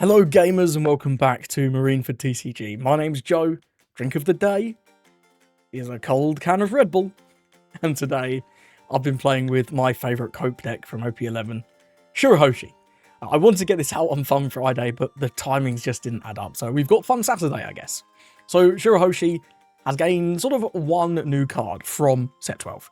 Hello gamers and welcome back to Marine for TCG. My name's Joe. Drink of the day is a cold can of Red Bull. And today I've been playing with my favourite cope deck from OP11, Shirahoshi. I wanted to get this out on Fun Friday, but the timings just didn't add up. So we've got Fun Saturday, I guess. So Shirahoshi has gained sort of one new card from set 12.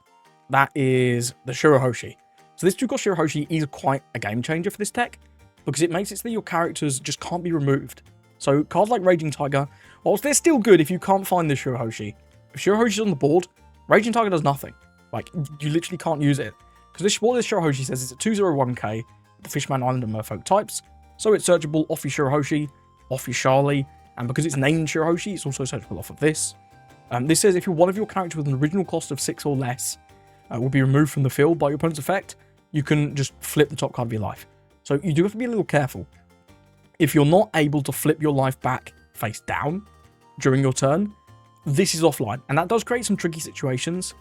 That is the Shirahoshi. So this two-cost Shirahoshi is quite a game changer for this deck, because it makes it so that your characters just can't be removed. So cards like Raging Tiger, whilst they're still good if you can't find the Shirahoshi, if Shirahoshi's on the board, Raging Tiger does nothing. Like, you literally can't use it. Because what this Shirahoshi says is a 2/01k, the Fishman Island and Merfolk types, so it's searchable off your Shirahoshi, off your Charlie, and because it's named Shirahoshi, it's also searchable off of this. This says if one of your characters with an original cost of 6 or less will be removed from the field by your opponent's effect, you can just flip the top card of your life. So you do have to be a little careful. If you're not able to flip your life back face down during your turn, this is offline. And that does create some tricky situations.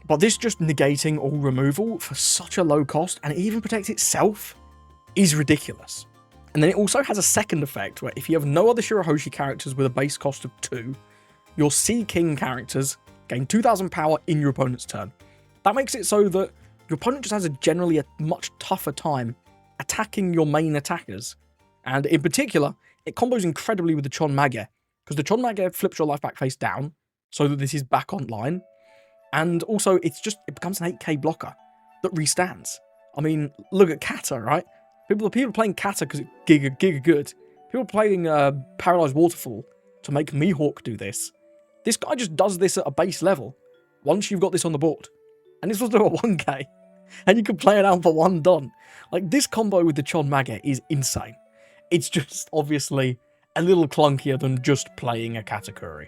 But this just negating all removal for such a low cost, and it even protects itself, is ridiculous. And then it also has a second effect, where if you have no other Shirahoshi characters with a base cost of 2, your Sea King characters gain 2000 power in your opponent's turn. That makes it so that your opponent just has generally a much tougher time attacking your main attackers. And in particular, it combos incredibly with the Chon Mage, because the Chon Mage flips your life back face down, so that this is back online. And also, it becomes an 8k blocker that restands. I mean, look at Kata, right? People are playing Kata because it's giga good. People are playing Paralyzed Waterfall to make Mihawk do this. This guy just does this at a base level, once you've got this on the board. And this was a 1k. And you can play it out for 1 Don. Like, this combo with the Chon Mage is insane. It's just obviously a little clunkier than just playing a Katakuri.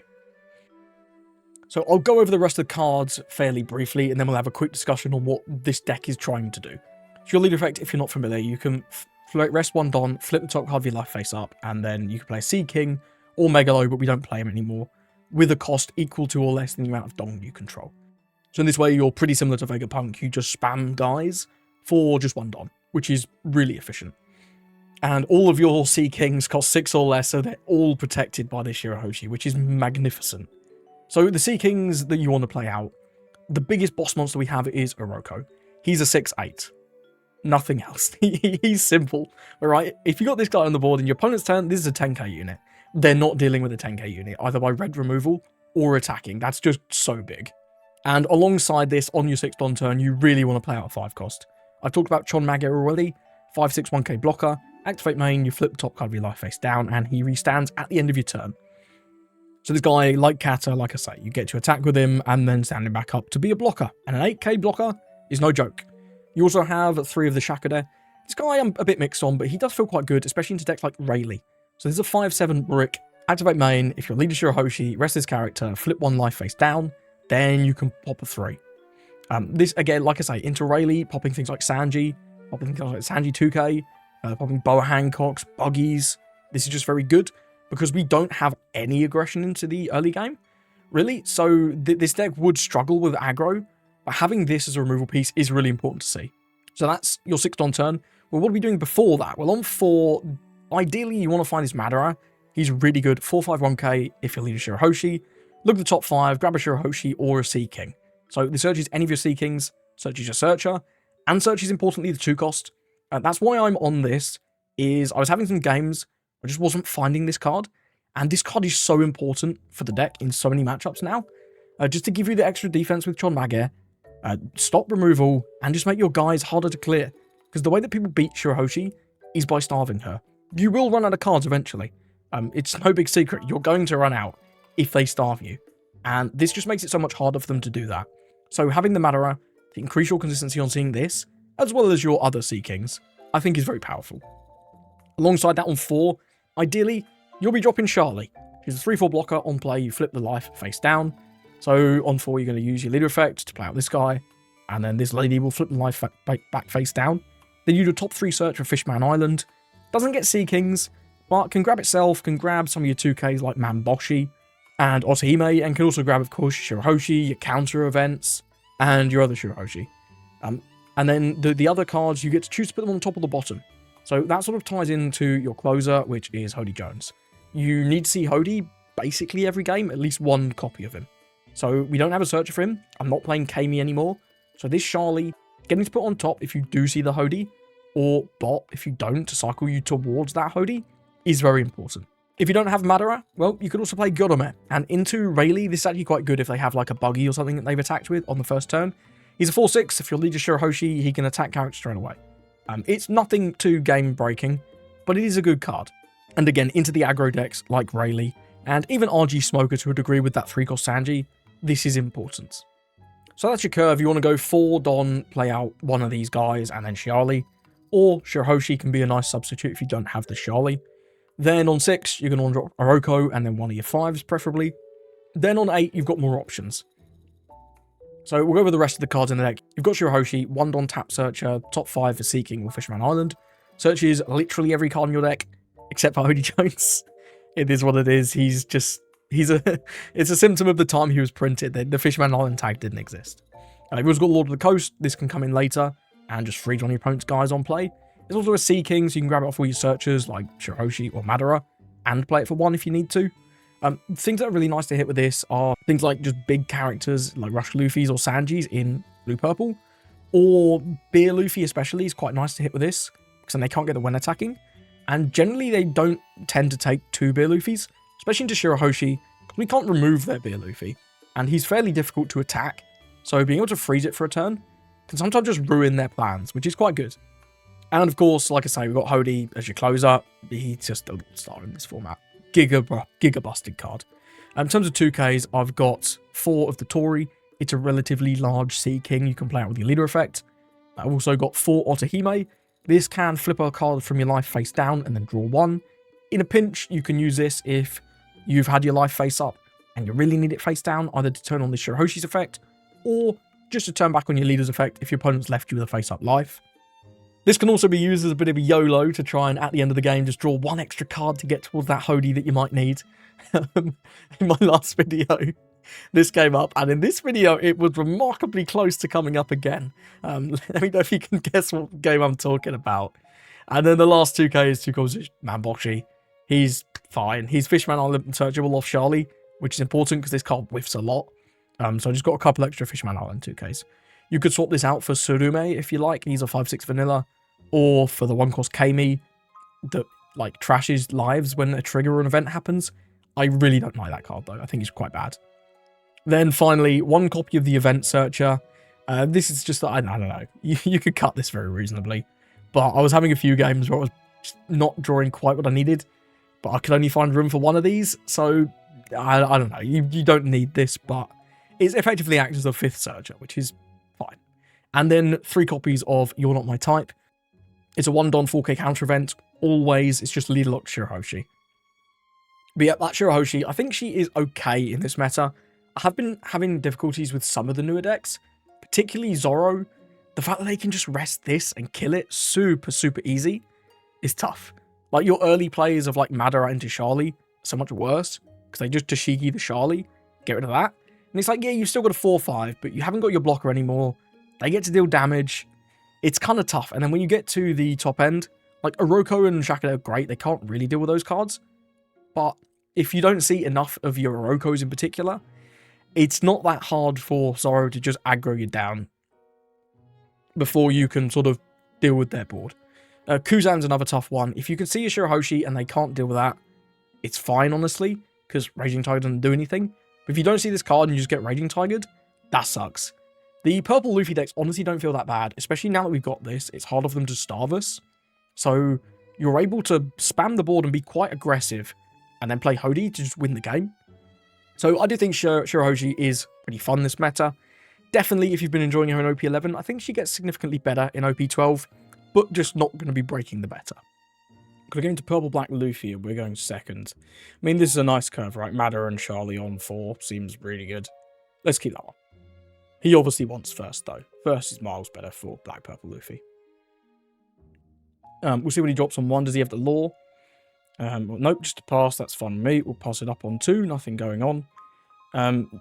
So I'll go over the rest of the cards fairly briefly, and then we'll have a quick discussion on what this deck is trying to do. So your leader effect, if you're not familiar, you can rest 1 Don, flip the top card of your life face up, and then you can play Sea King or Megalo, but we don't play him anymore, with a cost equal to or less than the amount of Don you control. So in this way, you're pretty similar to Vegapunk. You just spam guys for just 1 Don, which is really efficient. And all of your Sea Kings cost 6 or less, so they're all protected by this Shirahoshi, which is magnificent. So the Sea Kings that you want to play out, the biggest boss monster we have is Oroko. He's a 6/8. Nothing else. He's simple, alright? If you got this guy on the board in your opponent's turn, this is a 10k unit. They're not dealing with a 10k unit, either by red removal or attacking. That's just so big. And alongside this, on your 6 Don turn, you really want to play out a 5 cost. I've talked about Chon Mage already. 5/6 1k blocker. Activate main, you flip the top card of your life face down, and he restands at the end of your turn. So this guy, like Kata, like I say, you get to attack with him, and then stand him back up to be a blocker. And an 8k blocker is no joke. You also have 3 of the Shakade. This guy I'm a bit mixed on, but he does feel quite good, especially into decks like Rayleigh. So there's a 5/7 brick. Activate main, if you're leader Shirahoshi, rest this character, flip 1 life face down, then you can pop a 3. This, again, like I say, into Rayleigh, popping things like Sanji, popping things like Sanji 2k, popping Boa Hancocks, Buggies. This is just very good, because we don't have any aggression into the early game, really. So this deck would struggle with aggro, but having this as a removal piece is really important to see. So that's your 6 Don turn. Well, what are we doing before that? Well, on 4, ideally you want to find this Madara. He's really good, 4/5 1k if you're leader Shirahoshi. Look at the top 5, grab a Shirahoshi or a Sea King. So this searches any of your Sea Kings, searches your Searcher, and searches importantly the 2 cost. That's why I'm on this, is I was having some games, I just wasn't finding this card, and this card is so important for the deck in so many matchups now. Just to give you the extra defense with Chon Mage, stop removal, and just make your guys harder to clear. Because the way that people beat Shirahoshi is by starving her. You will run out of cards eventually. It's no big secret, you're going to run out if they starve you. And this just makes it so much harder for them to do that. So having the Madara to increase your consistency on seeing this, as well as your other Sea Kings, I think is very powerful. Alongside that on 4, ideally, you'll be dropping Charlie. She's a 3/4 blocker on play, you flip the life face down. So on 4, you're going to use your leader effect to play out this guy, and then this lady will flip the life back face down. Then you do a top 3 search for Fishman Island. Doesn't get Sea Kings, but can grab itself, can grab some of your 2Ks like Mamboshi and Otohime, and can also grab, of course, Shirahoshi, your counter events, and your other Shirahoshi. And then the other cards, you get to choose to put them on the top or the bottom. So that sort of ties into your closer, which is Hody Jones. You need to see Hody basically every game, at least one copy of him. So we don't have a searcher for him. I'm not playing Kami anymore. So this Charlie, getting to put on top if you do see the Hody, or bot if you don't, to cycle you towards that Hody, is very important. If you don't have Madara, well, you could also play Godome. And into Rayleigh, this is actually quite good if they have like a buggy or something that they've attacked with on the first turn. He's a 4/6. If your leader Shirahoshi, he can attack characters straight away. It's nothing too game breaking, but it is a good card. And again, into the aggro decks like Rayleigh, and even RG Smoker to a degree with that 3-cost Sanji, this is important. So that's your curve. You want to go 4 Don, play out one of these guys, and then Charlie. Or Shirahoshi can be a nice substitute if you don't have the Charlie. Then on 6, you're going to want to drop Oroko, and then one of your 5s, preferably. Then on 8, you've got more options. So we'll go over the rest of the cards in the deck. You've got Shirahoshi, 1 Don Tap Searcher, top 5 for Seeking or Fisherman Island. Searches literally every card in your deck, except for Hody Jones. It is what it is. It's a symptom of the time he was printed. The Fisherman Island tag didn't exist. You've also got Lord of the Coast. This can come in later and just freeze on your opponent's guys on play. There's also a Seeking, so you can grab it off all your searchers like Shirahoshi or Madara and play it for 1 if you need to. Things that are really nice to hit with this are things like just big characters like Rush Luffy's or Sanji's in blue-purple, or Beer Luffy especially is quite nice to hit with this because then they can't get the when attacking. And generally they don't tend to take 2 Beer Luffy's, especially into Shirahoshi, because we can't remove their Beer Luffy, and he's fairly difficult to attack, so being able to freeze it for a turn can sometimes just ruin their plans, which is quite good. And of course, like I say, we've got Hody as your closer. He's just a star in this format. Giga busted card. In terms of 2Ks, I've got 4 of the Tori. It's a relatively large Sea King. You can play out with your leader effect. I've also got 4 Otohime. This can flip a card from your life face down and then draw 1. In a pinch, you can use this if you've had your life face up and you really need it face down, either to turn on the Shirahoshi's effect, or just to turn back on your leader's effect if your opponent's left you with a face up life. This can also be used as a bit of a YOLO to try and, at the end of the game, just draw 1 extra card to get towards that Hody that you might need. In my last video, this came up, and in this video, it was remarkably close to coming up again. Let me know if you can guess what game I'm talking about. And then the last 2K is Tuko's Manboshi. He's fine. He's Fishman Island searchable off Charlie, which is important because this card whiffs a lot. So I just got a couple extra Fishman Island 2Ks. You could swap this out for Surume if you like. He's a 5/6 vanilla. Or for the 1-cost Kami that like trashes lives when a trigger or an event happens. I really don't like that card though. I think it's quite bad. Then finally, 1 copy of the Event Searcher. This is just, I don't know. You could cut this very reasonably. But I was having a few games where I was just not drawing quite what I needed. But I could only find room for 1 of these. So I don't know. You don't need this, but it effectively acts as a 5th Searcher, which is fine. And then 3 copies of You're Not My Type. It's a 1 Don 4K counter event. Always, it's just leader locked Shirahoshi. But yeah, that Shirahoshi, I think she is okay in this meta. I have been having difficulties with some of the newer decks, particularly Zoro. The fact that they can just rest this and kill it super easy is tough. Like your early plays of like Madara into Charlie, so much worse, because they just Tashigi the Charlie, get rid of that. And it's like, yeah, you've still got a 4/5, but you haven't got your blocker anymore. They get to deal damage. It's kind of tough. And then when you get to the top end, like Oroko and Shaka are great. They can't really deal with those cards. But if you don't see enough of your Orokos in particular, it's not that hard for Zoro to just aggro you down before you can sort of deal with their board. Kuzan's another tough one. If you can see a Shirahoshi and they can't deal with that, it's fine, honestly, because Raging Tiger doesn't do anything. But if you don't see this card and you just get Raging Tigered, that sucks. The purple Luffy decks honestly don't feel that bad, especially now that we've got this. It's harder for them to starve us. So you're able to spam the board and be quite aggressive and then play Hody to just win the game. So I do think Shirahoshi is pretty fun this meta. Definitely, if you've been enjoying her in OP11, I think she gets significantly better in OP12, but just not going to be breaking the beta. We're going to Purple Black Luffy and we're going second. I mean, this is a nice curve, right? Madara and Charlie on 4 seems really good. Let's keep that one. He obviously wants first, though. First is miles better for Black Purple Luffy. We'll see what he drops on 1. Does he have the lore? Well, nope, just a pass. That's fine with me. We'll pass it up on 2. Nothing going on.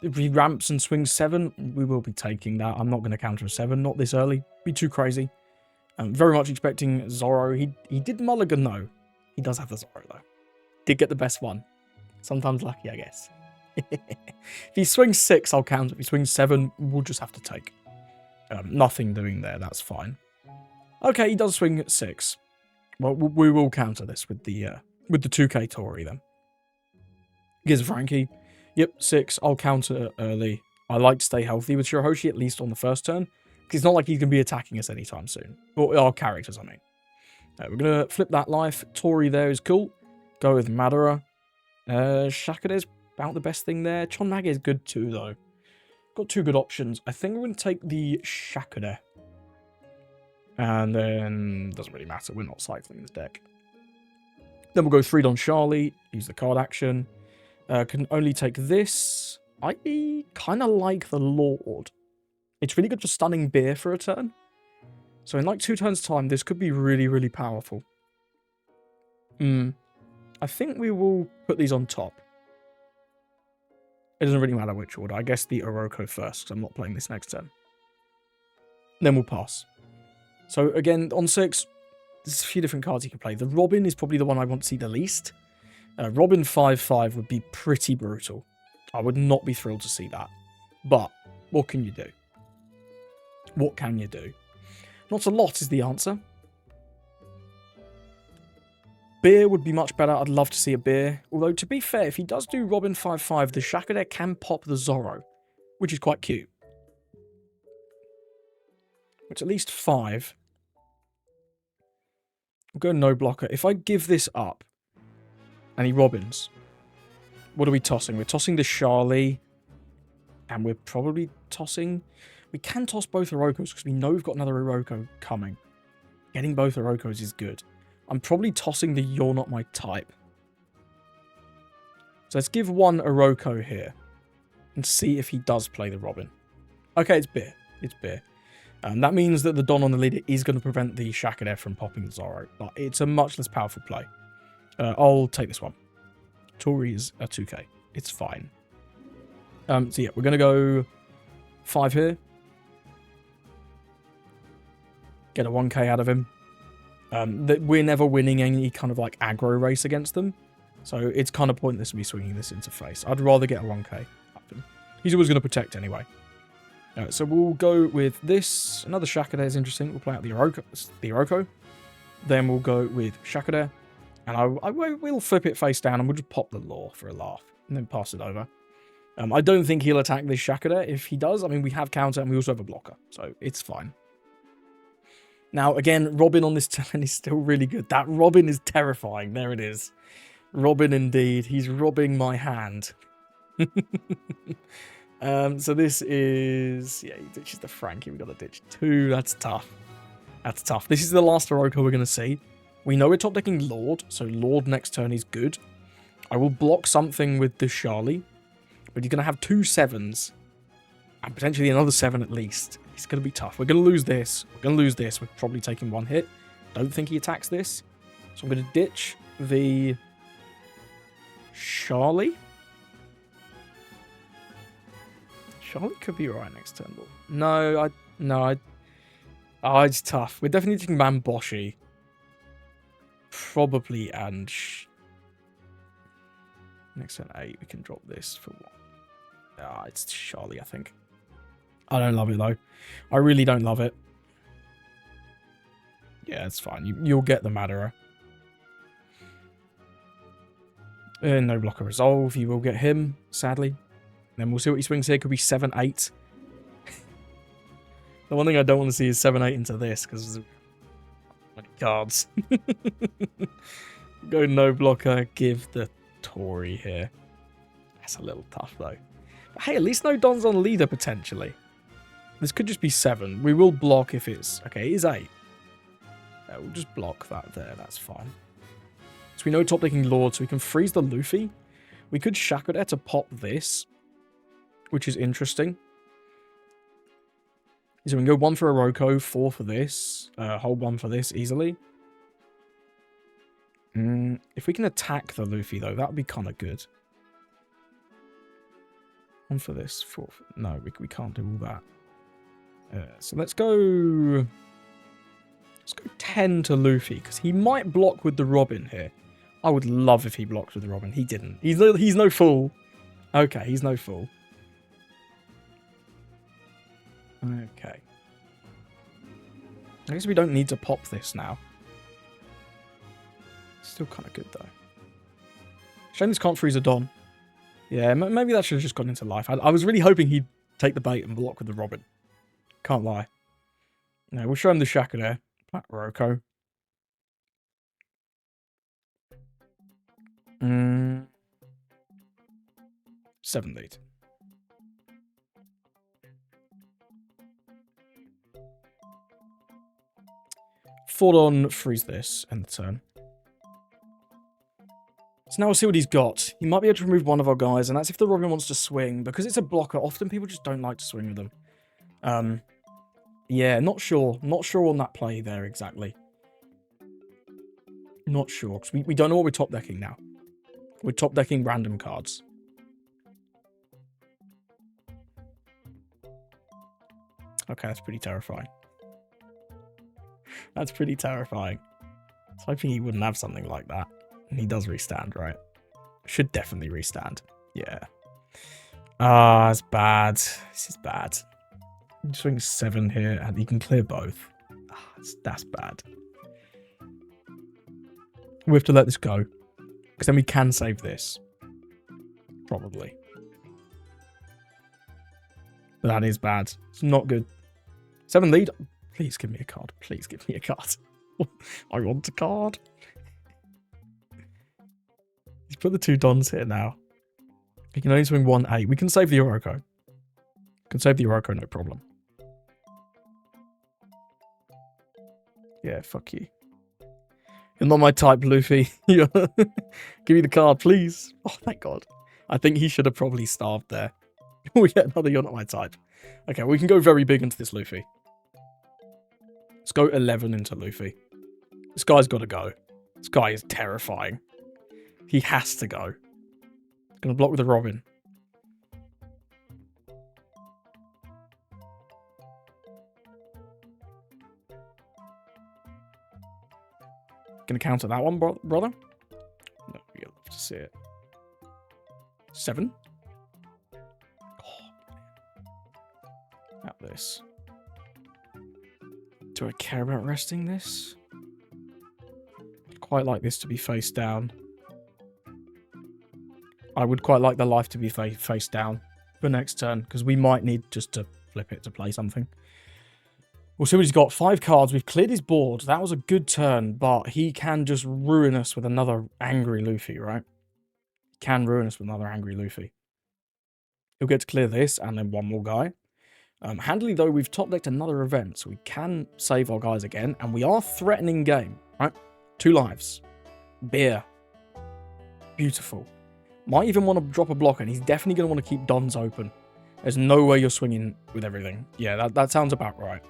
If he ramps and swings 7, we will be taking that. I'm not going to counter a 7. Not this early. Be too crazy. Very much expecting Zoro. He did mulligan though. He does have the Zoro though. Did get the best one. Sometimes lucky, I guess. If he swings 6, I'll count. If he swings 7, we'll just have to take. Nothing doing there. That's fine. Okay, he does swing 6. Well, we will counter this with the 2K Tori then. Gives Frankie. Yep, 6. I'll counter early. I like to stay healthy with Shirahoshi, at least on the first turn. Because it's not like he's going to be attacking us anytime soon. Or our characters, I mean. We're going to flip that life. Tori there is cool. Go with Madara. Shakure's about the best thing there. Chonmage is good too, though. Got 2 good options. I think we're going to take the Shakure. And then, doesn't really matter. We're not cycling this deck. Then we'll go 3 Don Charlie. Use the card action. Can only take this. I kind of like the Lord. It's really good for stunning Beer for a turn. So in like 2 turns time, this could be really, really powerful. I think we will put these on top. It doesn't really matter which order. I guess the Oroko first, because I'm not playing this next turn. Then we'll pass. So again, on 6, there's a few different cards you can play. The Robin is probably the one I want to see the least. Robin 5/5 would be pretty brutal. I would not be thrilled to see that. But what can you do? What can you do? Not a lot is the answer. Beer would be much better. I'd love to see a Beer. Although, to be fair, if he does do Robin 5/5, the Shakure can pop the Zoro, which is quite cute. It's at least 5. We'll go no blocker. If I give this up, and he Robins, what are we tossing? We're tossing the Charlie, and we're probably tossing... We can toss both Orokos, because we know we've got another Oroko coming. Getting both Orokos is good. I'm probably tossing the You're Not My Type. So let's give 1 Oroko here, and see if he does play the Robin. Okay, it's Beer. It's Beer. That means that the Don on the leader is going to prevent the Shakure from popping the Zoro, but it's a much less powerful play. I'll take this one. Tori is a 2K. It's fine. So yeah, we're going to go 5 here. Get a 1K out of him. We're never winning any kind of like aggro race against them, so it's kind of pointless to be swinging this into face. I'd rather get a 1K happen. He's always going to protect anyway. So we'll go with this. Another Shakure is interesting. We'll play out the Oroko. Then we'll go with Shakure. And we'll flip it face down and we'll just pop the Law for a laugh. And then pass it over. I don't think he'll attack this Shakure. If he does, I mean, we have counter and we also have a blocker. So it's fine. Now, again, Robin on this turn is still really good. That Robin is terrifying. There it is. Robin indeed. He's robbing my hand. So this is... Yeah, he ditches the Frankie. We've got to ditch 2. That's tough. That's tough. This is the last Oroko we're going to see. We know we're top decking Lord, so Lord next turn is good. I will block something with the Charlie, but he's going to have 2 7s, and potentially another 7 at least. It's going to be tough. We're going to lose this. We're going to lose this. We're probably taking 1 hit. Don't think he attacks this. So I'm going to ditch the Charlie. Charlie could be right next turn, but no, oh, it's tough. We're definitely taking Mamboshi. Probably, and next turn 8, we can drop this for 1. Ah, it's Charlie, I think. I don't love it, though. I really don't love it. Yeah, it's fine. You'll get the Madara. No blocker resolve. You will get him, sadly. Then we'll see what he swings here. Could be 7-8. The one thing I don't want to see is 7-8 into this, because many cards. Go no blocker. Give the Tori here. That's a little tough, though. But hey, at least no Dons on leader, potentially. This could just be 7. We will block if it's... Okay, it is 8. We'll just block that there. That's fine. So we know top decking Lord, so we can freeze the Luffy. We could Shakure to pop this, which is interesting. So we can go 1 for Oroko, 4 for this, hold 1 for this easily. If we can attack the Luffy, though, that would be kind of good. 1 for this, 4 for... No, we can't do all that. So let's go Let's go 10 to Luffy, because he might block with the Robin here. I would love if he blocked with the Robin. He didn't. He's no fool. Okay, he's no fool. Okay. I guess we don't need to pop this now. Still kind of good, though. Shame this can't freeze a Don. Yeah, maybe that should have just gone into life. I was really hoping he'd take the bait and block with the Robin. Can't lie. No, we'll show him the Shaka there. Black Roko. 7 lead. Ford on, freeze this, end the turn. So now we'll see what he's got. He might be able to remove one of our guys, and that's if the Robin wants to swing. Because it's a blocker, often people just don't like to swing with them. Yeah, not sure. Not sure on that play there exactly. Not sure, because we don't know what we're top decking now. We're top decking random cards. Okay, that's pretty terrifying. That's pretty terrifying. I was hoping he wouldn't have something like that. And he does restand, right? Should definitely restand. Yeah. Ah, it's bad. This is bad. Swing 7 here, and he can clear both. Ah, that's bad. We have to let this go. Because then we can save this. Probably. But that is bad. It's not good. 7 lead. Please give me a card. Please give me a card. I want a card. He's put the 2 Dons here now. He can only swing 1-8. We can save the Oroko. We can save the Oroko, no problem. Yeah, fuck you. You're not my type, Luffy. Give me the card, please. Oh, thank God. I think he should have probably starved there. We get another You're Not My Type. Okay, we can go very big into this Luffy. Let's go 11 into Luffy. This guy's got to go. This guy is terrifying. He has to go. Gonna block with a Robin. Gonna counter that one, brother? No, we love to see it. 7. Oh, at this. Do I care about resting this? I'd quite like this to be face down. I would quite like the life to be face down for next turn, because we might need just to flip it to play something. We'll see what he's got. 5 cards. We've cleared his board. That was a good turn, but he can just ruin us with another angry Luffy, right? He can ruin us with another angry Luffy. He'll get to clear this, and then one more guy. Handily, though, we've top decked another event, so we can save our guys again, and we are threatening game, right? 2 lives. Beer. Beautiful. Might even want to drop a block, and he's definitely going to want to keep Dons open. There's no way you're swinging with everything. Yeah, that sounds about right.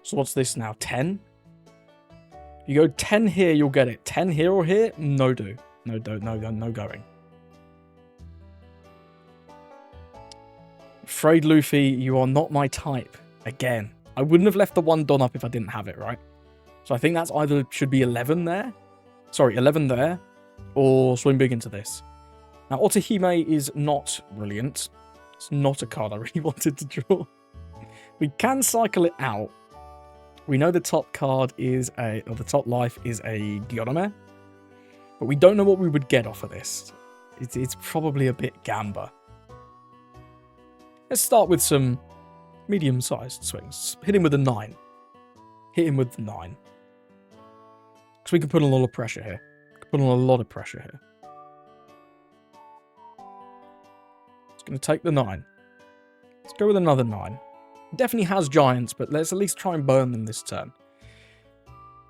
So what's this now? 10? If you go 10 here, you'll get it. 10 here or here? No do. No going. Afraid Luffy, you are not my type. Again. I wouldn't have left the 1 Don up if I didn't have it, right? So I think that's either should be 11 there. Sorry, 11 there. Or swing big into this. Now, Otohime is not brilliant. It's not a card I really wanted to draw. We can cycle it out. We know the top card is or the top life is a Gyonome. But we don't know what we would get off of this. It's probably a bit gamba. Let's start with some medium-sized swings. Hit him with a 9. Hit him with the 9. Because we can put on a lot of pressure here. Put on a lot of pressure here. It's going to take the 9. Let's go with another 9. Definitely has giants, but let's at least try and burn them this turn.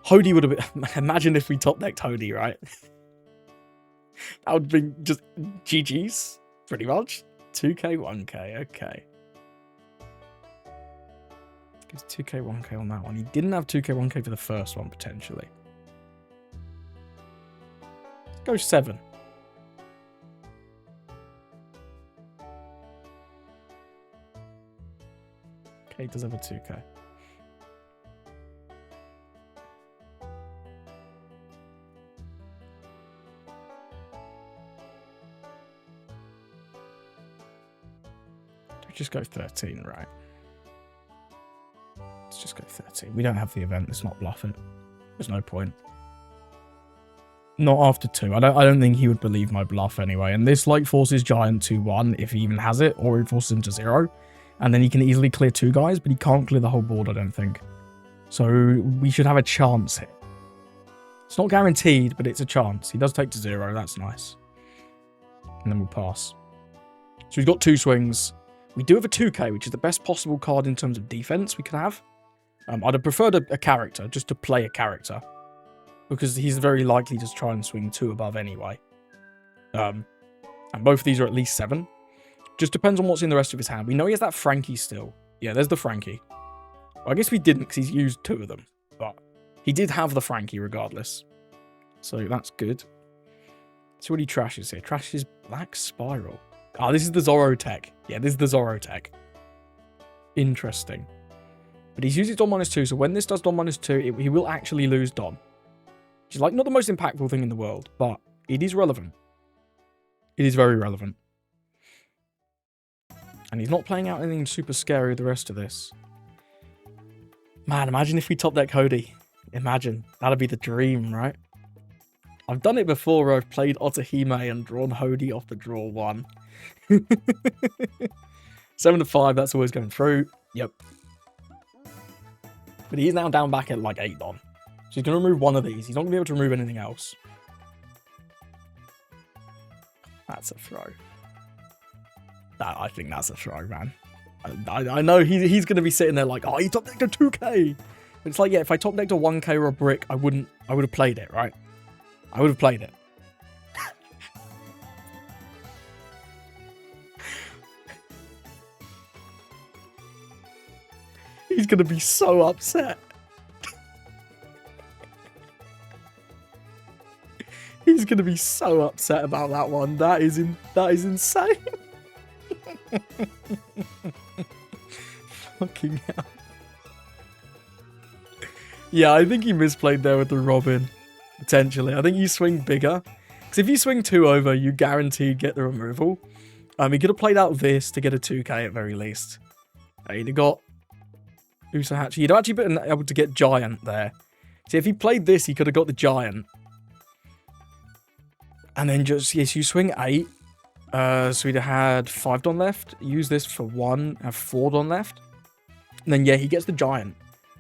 Hody would have been... Imagine if we top decked Hody, right? That would be just GG's, pretty much. 2k, 1k, okay. Gives 2k, 1k on that one. He didn't have 2k, 1k for the first one, potentially. Let's go 7. Okay, he does have a 2k. Let's just go 13, right? Let's just go 13. We don't have the event. Let's not bluff it. There's no point. Not after 2. I don't think he would believe my bluff anyway. And this like forces Giant to 1 if he even has it, or it forces him to 0. And then he can easily clear 2 guys, but he can't clear the whole board, I don't think. So we should have a chance here. It's not guaranteed, but it's a chance. He does take to 0. That's nice. And then we'll pass. So we've got 2 swings. We do have a 2k, which is the best possible card in terms of defense we could have. I'd have preferred a character, just to play a character. Because he's very likely to try and swing 2 above anyway. And both of these are at least 7. Just depends on what's in the rest of his hand. We know he has that Frankie still. Yeah, there's the Frankie. Well, I guess we didn't because he's used 2 of them. But he did have the Frankie regardless. So that's good. See what he trashes here. Trashes Black Spiral. Ah, this is the Zoro tech. Yeah, this is the Zoro tech. Interesting. But he's using Don -2, so when this does Don -2, he will actually lose Don. Which is like not the most impactful thing in the world, but it is relevant. It is very relevant. And he's not playing out anything super scary with the rest of this. Man, imagine if we top deck Hody. Imagine. That'd be the dream, right? I've done it before where I've played Otohime and drawn Hody off the draw 1. 7 to 5, that's always going through. Yep. But he's now down back at like 8 Don. So he's going to remove one of these. He's not going to be able to remove anything else. That's a throw. I think that's a throw, man. I know he's going to be sitting there like, oh, he top decked a 2k. But it's like, yeah, if I top decked a 1k or a brick, I would have played it, right? I would have played it. He's going to be so upset. He's going to be so upset about that one. That is insane. Fucking hell. Yeah, I think he misplayed there with the Robin. Potentially. I think you swing bigger. Because if you swing 2 over, you guaranteed get the removal. He could have played out this to get a 2k at very least. He'd have got Usahachi. He'd have actually been able to get Giant there. See, if he played this, he could have got the Giant. And then just, yes, you swing 8. So he'd have had 5 Don left. Use this for 1, have 4 Don left. And then, yeah, he gets the Giant.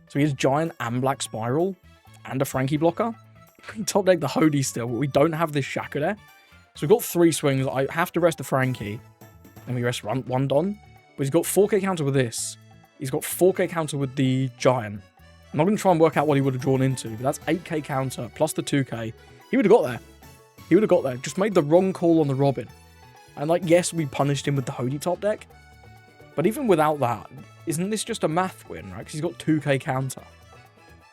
So he has Giant and Black Spiral and a Frankie blocker. We top deck the Hody still, but we don't have this Shaka there. So we've got 3 swings. I have to rest the Frankie. And we rest 1 Don. But he's got 4k counter with this. He's got 4k counter with the Giant. I'm not going to try and work out what he would have drawn into, but that's 8k counter plus the 2k. He would have got there. He would have got there. Just made the wrong call on the Robin. And like, yes, we punished him with the Hody top deck. But even without that, isn't this just a math win, right? Because he's got 2k counter.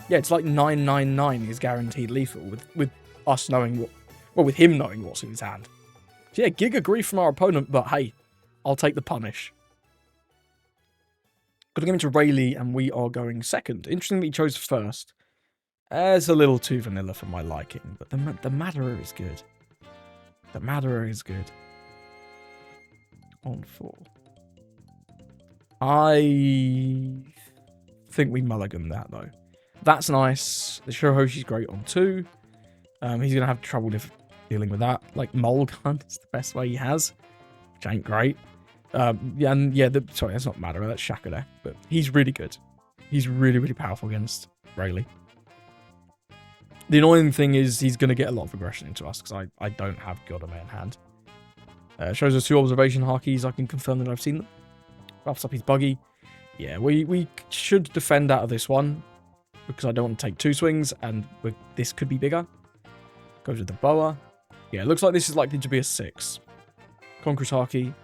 Yeah, it's like 999 is guaranteed lethal with us knowing what... Well, with him knowing what's in his hand. So yeah, giga grief from our opponent, but hey, I'll take the punish. Got to go into Rayleigh, and we are going second. Interestingly, he chose first. It's a little too vanilla for my liking, but the Madeira is good. The Madeira is good. On 4. I think we mulligan that, though. That's nice. The Shirahoshi's great on 2. He's going to have trouble dealing with that. Like, Mulgun is the best way he has, which ain't great. Yeah, and yeah, sorry, that's not Madeira, that's Shaka there. But he's really good. He's really, really powerful against Rayleigh. The annoying thing is he's going to get a lot of aggression into us because I don't have Godame in hand. Shows us 2 observation Harkeys. I can confirm that I've seen them. Buffs up his buggy. Yeah, we should defend out of this one because I don't want to take 2 swings and this could be bigger. Goes with the Boa. Yeah, it looks like this is likely to be a 6. Conqueror's Harkey.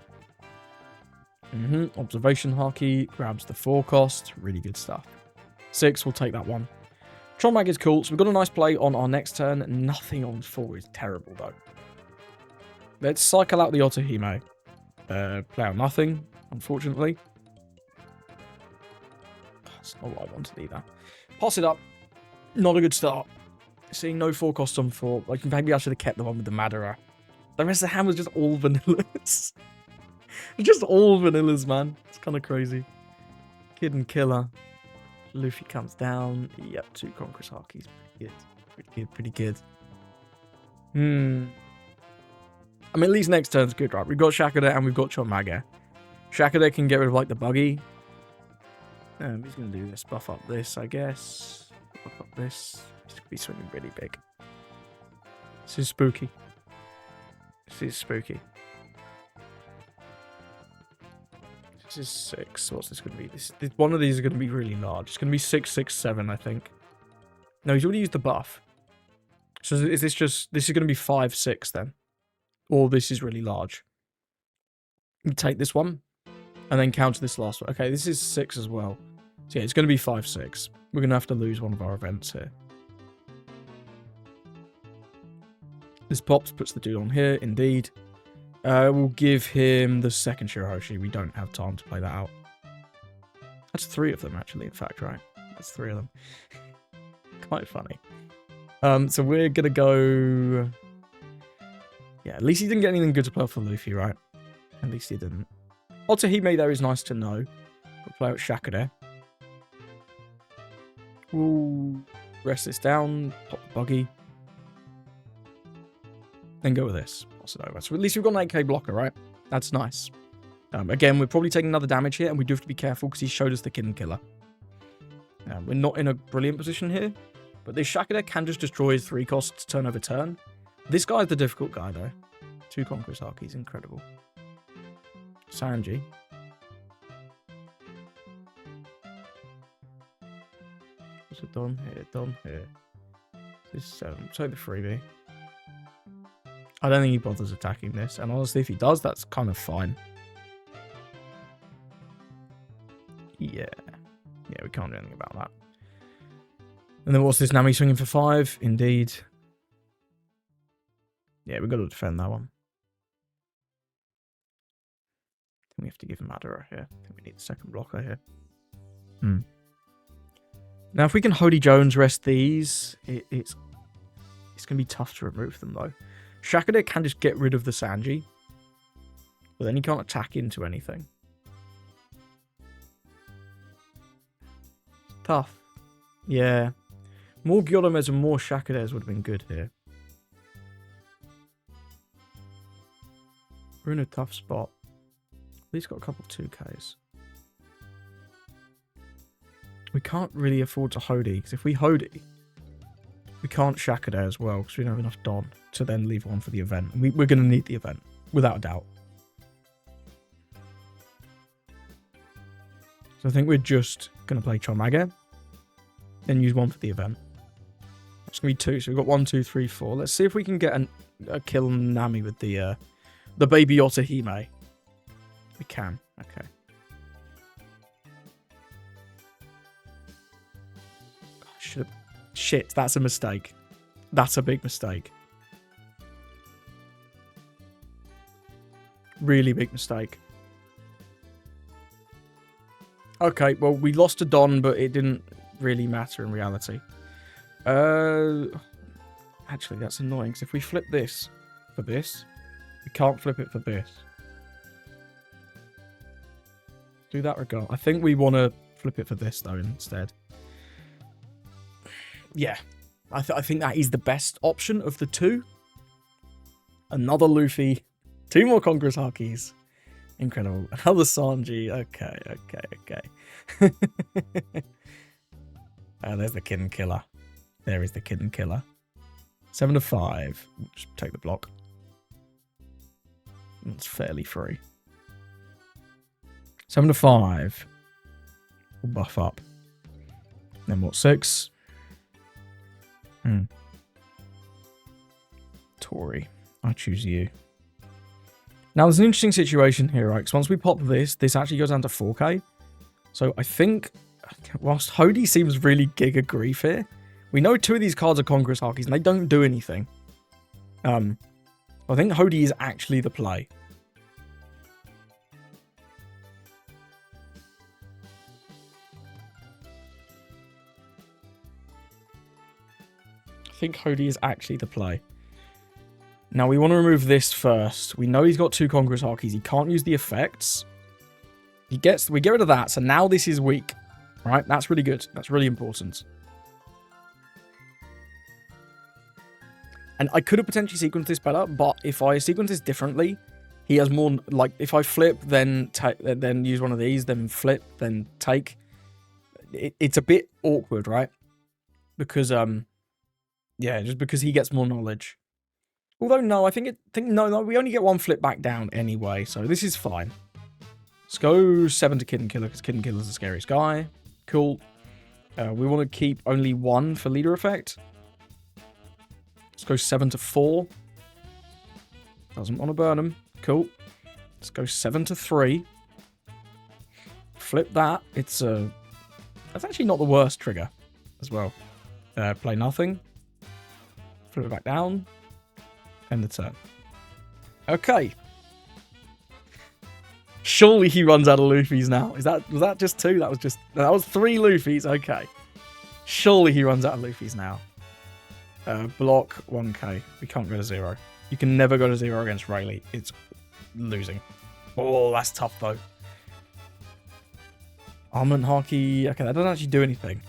Observation Harkey. Grabs the 4 cost. Really good stuff. 6, we'll take that one. Tron Mag is cool, so we've got a nice play on our next turn. Nothing on 4 is terrible, though. Let's cycle out the Otohime. Play out nothing, unfortunately. That's not what I wanted either. Pass it up. Not a good start. Seeing no 4 costs on 4. Like, maybe I should have kept the one with the Madeira. The rest of the hand was just all vanillas. Just all vanillas, man. It's kind of crazy. Kid and Killer. Luffy comes down. Yep, 2 Conquerors Hakis. Pretty good. Pretty good, pretty good. I mean, at least next turn's good, right? We've got Shakada and we've got Chonmage. Shakada can get rid of, like, the buggy. He's going to do this. Buff up this, I guess. Buff up this. He's going to be swinging really big. This is spooky. This is spooky. This is 6. What's this going to be? One of these is going to be really large. It's going to be 6, 6, 7, I think. No, he's already used the buff. So is this just... This is going to be 5, 6 then. Or this is really large. You take this one. And then counter this last one. Okay, this is 6 as well. So yeah, it's going to be 5, 6. We're going to have to lose one of our events here. This pops, puts the dude on here, indeed. We'll give him the second Shirahoshi. We don't have time to play that out. That's 3 of them, actually, in fact, right? That's 3 of them. Quite funny. So we're going to go... Yeah, at least he didn't get anything good to play off for Luffy, right? At least he didn't. Otahime there is nice to know. We'll play out Shaka there. We'll rest this down, pop the buggy. Then go with this. So at least we've got an 8k blocker, right? That's nice. Again, we're probably taking another damage here, and we do have to be careful because he showed us the Kid and Killer. We're not in a brilliant position here, but this Shaka can just destroy his 3 costs turn over turn. This guy's the difficult guy, though. 2 Conquerors Hakis, incredible. Sanji. What's it done here? Done here. This is 7. Take the freebie. I don't think he bothers attacking this, and honestly, if he does, that's kind of fine. Yeah. Yeah, we can't do anything about that. And then what's this? Nami swinging for 5? Indeed. Yeah, we've got to defend that one. I think we have to give him Madara here. I think we need the second blocker here. Now, if we can Hody Jones rest these, it's going to be tough to remove them, though. Shakada can just get rid of the Sanji, but then he can't attack into anything. Tough. Yeah. More Gyodames and more Shakades would have been good here. We're in a tough spot. At least got a couple of 2Ks. We can't really afford to Hody, because if we Hody, we can't Shakada as well, because we don't have enough Don to then leave one for the event. And we're going to need the event, without a doubt. So I think we're just going to play Chonmage, then use one for the event. It's going to be 2, so we've got 1, 2, 3, 4. Let's see if we can get a kill on Nami with the baby Otahime. We can, okay. Shit, that's a mistake. That's a big mistake. Really big mistake. Okay, well, we lost to Don, but it didn't really matter in reality. Actually, that's annoying, because if we flip this for this, we can't flip it for this. Do that regard. I think we want to flip it for this, though, instead. Yeah, I think that is the best option of the 2. Another Luffy. 2 more Conquerors Hakis. Incredible. Another Sanji. Okay. There's the Kid and Killer. There is the Kid and Killer. 7 to 5. Just take the block. It's fairly free. 7 to 5. We'll buff up. Then what? 6? Tori, I choose you. Now, there's an interesting situation here, right? Because once we pop this actually goes down to 4k. So I think, whilst Hody seems really giga grief here, we know 2 of these cards are Conquerors Hakis, and they don't do anything. I think Hody is actually the play. I think Hody is actually the play. Now we want to remove this first. We know he's got 2 Conqueror's Hakis. He can't use the effects. We get rid of that. So now this is weak. Right? That's really good. That's really important. And I could have potentially sequenced this better, but if I sequence this differently, he has more, like, if I flip, then use one of these, then flip, then take. It's a bit awkward, right? Because, yeah, just because he gets more knowledge. Although, no, no, we only get 1 flip back down anyway, so this is fine. Let's go 7 to Kid and Killer, because Kid and Killer's the scariest guy. Cool. We want to keep only 1 for leader effect. Let's go 7 to 4. Doesn't want to burn him. Cool. Let's go 7 to 3. Flip that. It's that's actually not the worst trigger as well. Play nothing. Flip it back down. End the turn. Okay. Surely he runs out of Luffy's now. Was that just 2? That was 3 Luffy's. Okay. Surely he runs out of Luffy's now. Block 1k. We can't go to 0. You can never go to 0 against Rayleigh. It's losing. Oh, that's tough though. Armament Haki. Okay, that doesn't actually do anything.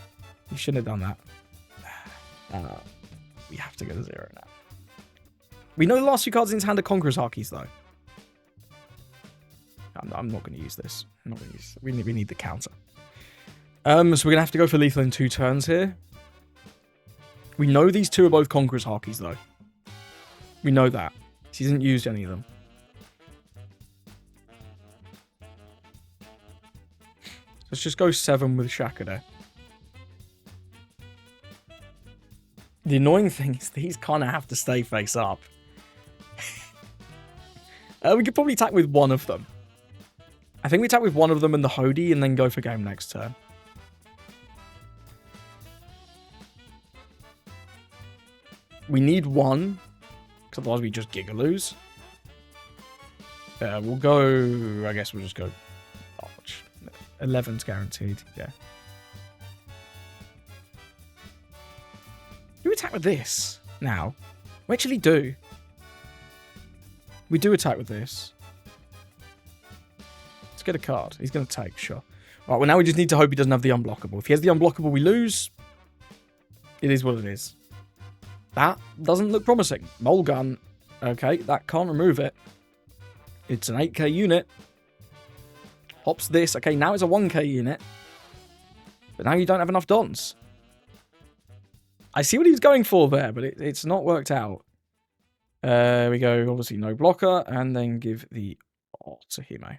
You shouldn't have done that. We have to go to 0 now. We know the last 2 cards in his hand are Conqueror's Hakis though. I'm not going to use this. I'm not going to use this. We need the counter. So we're going to have to go for lethal in 2 turns here. We know these 2 are both Conqueror's Hakis, though. We know that. He hasn't used any of them. Let's just go 7 with Shaka there. The annoying thing is these kind of have to stay face up. We could probably attack with 1 of them. I think we attack with 1 of them in the Hody and then go for game next turn. We need 1, because otherwise we just Gigalose. We'll go, I guess we'll just go Arch. 11's guaranteed, yeah. You attack with this now. We actually do. We do attack with this. Let's get a card. He's going to take, sure. Alright, well now we just need to hope he doesn't have the unblockable. If he has the unblockable, we lose. It is what it is. That doesn't look promising. Mole gun. Okay, that can't remove it. It's an 8k unit. Pops this. Okay, now it's a 1k unit. But now you don't have enough dons. I see what he's going for there, but it's not worked out. We go, obviously, no blocker, and then give the to Hime.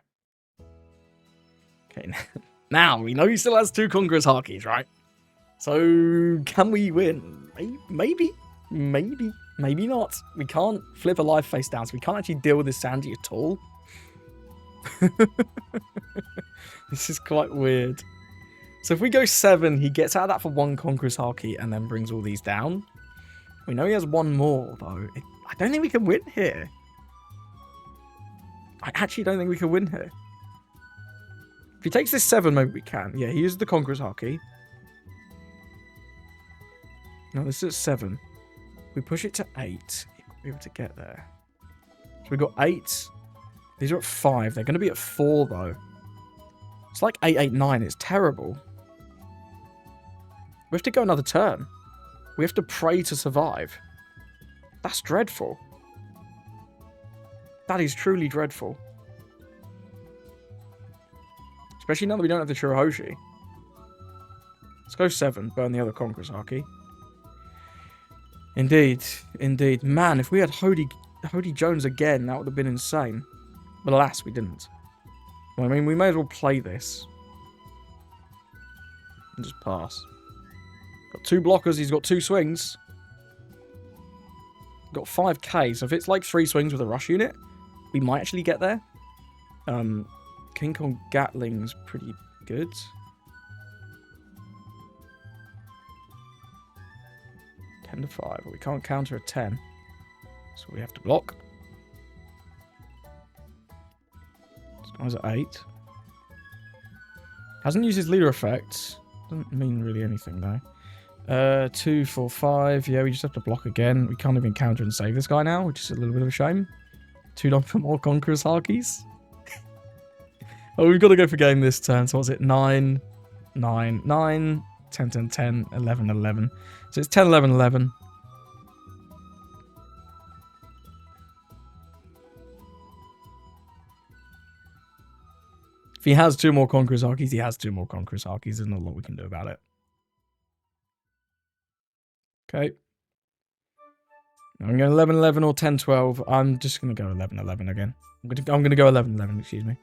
Okay, now we know he still has 2 Conqueror's Hakis, right? So, can we win? Maybe. Maybe not. We can't flip a life face down, so we can't actually deal with this Sanji at all. This is quite weird. So if we go 7, he gets out of that for 1 Conqueror's Haki and then brings all these down. We know he has 1 more, though. I don't think we can win here. I actually don't think we can win here. If he takes this 7, maybe we can. Yeah, he uses the Conqueror's Haki. No, this is 7. We push it to 8. We'll be able to get there. So we've got 8. These are at 5. They're going to be at 4, though. It's like 8, 8, 9. It's terrible. We have to go another turn. We have to pray to survive. That's dreadful. That is truly dreadful. Especially now that we don't have the Shirahoshi. Let's go 7. Burn the other Conqueror's Haki. Indeed. Indeed. Man, if we had Hody Jones again, that would have been insane. But alas, we didn't. Well, I mean, we may as well play this. And just pass. Got 2 blockers, he's got 2 swings. Got 5k, so if it's like 3 swings with a rush unit, we might actually get there. King Kong Gatling's pretty good. To 5, but we can't counter a 10, so we have to block. This guy's at 8. Hasn't used his leader effect. Doesn't mean really anything though. 2, 4, 5. Yeah, we just have to block again. We can't even counter and save this guy now, which is a little bit of a shame. 2 down for more Conqueror's Harkies. Oh, we've got to go for game this turn. So what's it? 9, 9, 9, 10, 10, 10, 11, 11. So it's 10, 11, 11. If he has 2 more Conqueror's Harkies, he has 2 more Conqueror's Harkies. There's not a lot we can do about it. Okay. I'm going 11, 11 or 10, 12. I'm just going to go 11, 11 again. I'm going to go 11, 11, excuse me.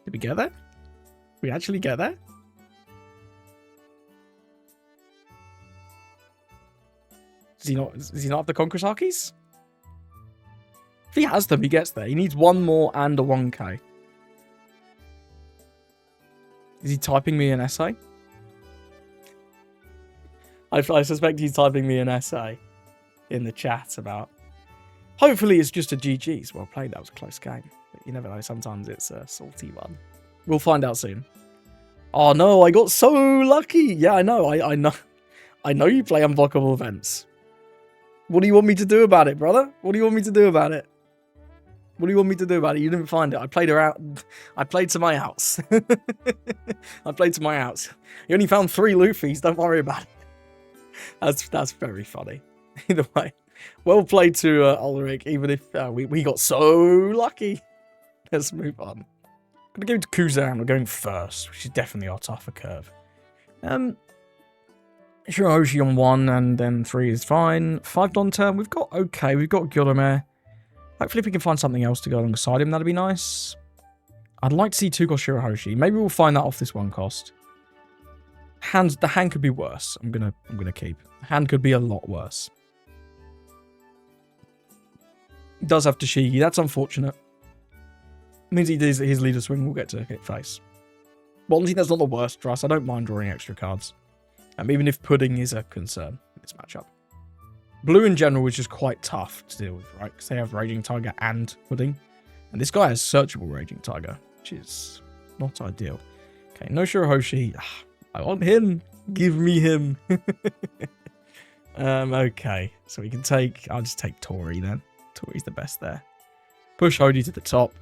Did we get there? Did we actually get there? Does he not have the Conqueror's Harkies? If he has them, he gets there. He needs 1 more and a 1k. Is he typing me an essay? I suspect he's typing me an essay in the chat about... Hopefully it's just a GG's. Well played, that was a close game. But you never know, sometimes it's a salty one. We'll find out soon. Oh no, I got so lucky! Yeah, I know, I know you play unblockable events. What do you want me to do about it, brother? What do you want me to do about it? What do you want me to do about it? You didn't find it. I played around. I played to my house. I played to my house. You only found 3 Luffys. Don't worry about it. That's very funny. Either way, well played to Ulrich. Even if we got so lucky. Let's move on. I'm gonna go to Kuzan. We're going first, which is definitely our tougher curve. Shirahoshi on 1, and then 3 is fine. 5 Don turn. We've got okay. We've got Gyurame. Hopefully if we can find something else to go alongside him, that'd be nice. I'd like to see 2 cost Shirahoshi. Maybe we'll find that off this 1 cost. The hand could be worse. I'm gonna keep. The hand could be a lot worse. He does have Tashigi. That's unfortunate. Means his leader swing will get to hit face. Well, honestly, that's not the worst for us. I don't mind drawing extra cards. Even if pudding is a concern in this matchup. Blue in general is just quite tough to deal with, right? Because they have Raging Tiger and Pudding. And this guy has Searchable Raging Tiger, which is not ideal. Okay, no Shirahoshi. I want him. Give me him. Okay, so we can take... I'll just take Tori then. Tori's the best there. Push Hody to the top.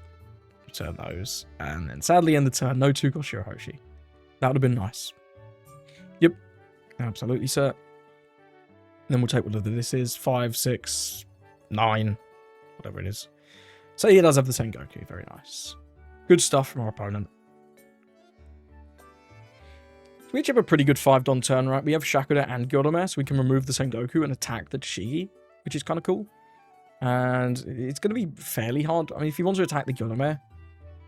Return those. And then sadly end the turn. No 2-cost Shirahoshi. That would have been nice. Yep. Absolutely, sir. Then we'll take whatever this is. 5, 6, 9. Whatever it is. So he does have the Sengoku. Very nice. Good stuff from our opponent. We each have a pretty good 5 Don turn, right? We have Shakuda and Gyurame, so we can remove the Sengoku and attack the Tashigi, which is kind of cool. And it's going to be fairly hard. I mean, if he wants to attack the Gyurame,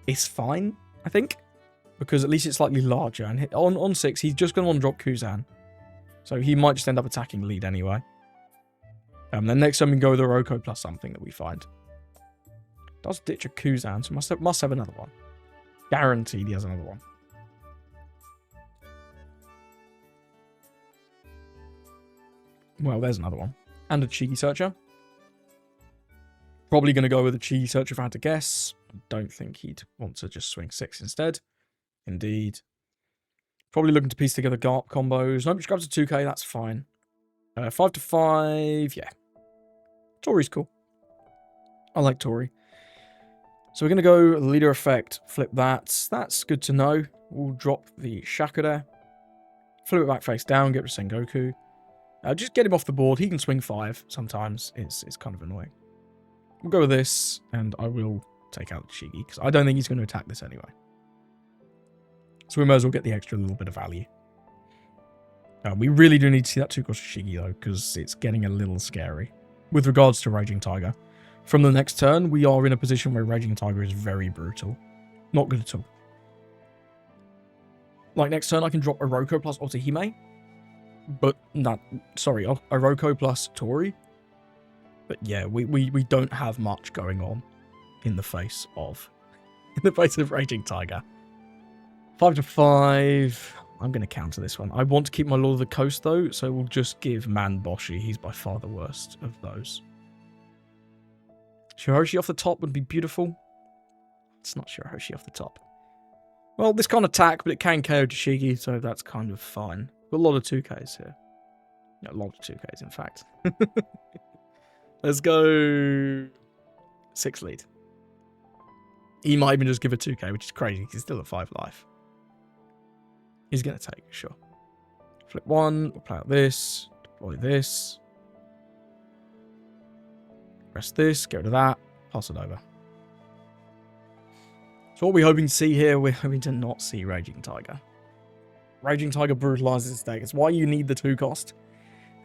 it's fine, I think. Because at least it's slightly larger. And on 6, he's just going to want to drop Kuzan. So he might just end up attacking lead anyway. Then next time we can go with a Roko plus something that we find. Does ditch a Kuzan, so must have another one. Guaranteed he has another one. Well, there's another one. And a Cheeky Searcher. Probably going to go with a Cheeky Searcher if I had to guess. I don't think he'd want to just swing 6 instead. Indeed. Probably looking to piece together Garp combos. Nope, just grabs a 2k, that's fine. 5 to 5, yeah. Tori's cool. I like Tori. So we're going to go leader effect, flip that. That's good to know. We'll drop the Shakuda. Flip it back face down, get rid of Sengoku. Just get him off the board. He can swing 5 sometimes. It's kind of annoying. We'll go with this, and I will take out the Shigi, because I don't think he's going to attack this anyway. So we might as well get the extra little bit of value. We really do need to see that 2-cost Shigi, though, because it's getting a little scary. With regards to Raging Tiger. From the next turn, we are in a position where Raging Tiger is very brutal. Not good at all. Like, next turn, I can drop Oroko plus Otohime. But, sorry, Oroko plus Tori. But yeah, we don't have much going on in the face of Raging Tiger. 5 to 5. I'm going to counter this one. I want to keep my Lord of the Coast, though, so we'll just give Man Boshi. He's by far the worst of those. Shirahoshi off the top would be beautiful. It's not Shirahoshi off the top. Well, this can't attack, but it can KO Dashiki, so that's kind of fine. Got a lot of 2Ks here. Yeah, a lot of 2Ks, in fact. Let's go 6 lead. He might even just give a 2K, which is crazy, because he's still at 5 life. He's going to take, sure. Flip 1, we'll play out this, deploy this. Press this, get rid of that, pass it over. So what are we hoping to see here? We're hoping to not see Raging Tiger. Raging Tiger brutalizes this deck. It's why you need the 2 cost.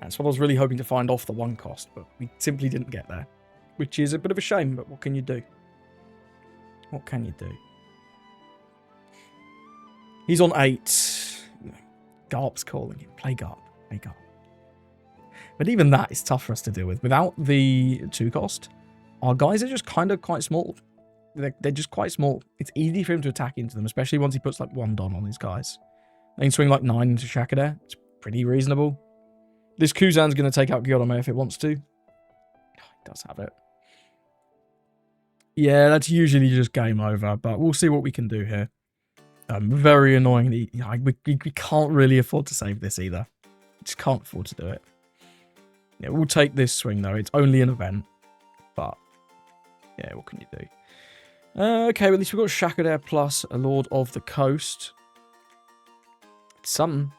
That's what I was really hoping to find off the 1 cost, but we simply didn't get there. Which is a bit of a shame, but what can you do? What can you do? He's on 8. Garp's calling him. Play Garp. Play Garp. But even that is tough for us to deal with. Without the 2 cost, our guys are just kind of quite small. They're just quite small. It's easy for him to attack into them, especially once he puts like 1 Don on his guys. They can swing like 9 into Shakadare. It's pretty reasonable. This Kuzan's going to take out Gyotome if it wants to. Oh, it does have it. Yeah, that's usually just game over, but we'll see what we can do here. Very annoyingly, we can't really afford to save this either. Just can't afford to do it. Yeah, we'll take this swing though. It's only an event, but yeah, what can you do? Okay, well, at least we've got Shakadare plus a Lord of the Coast. It's something.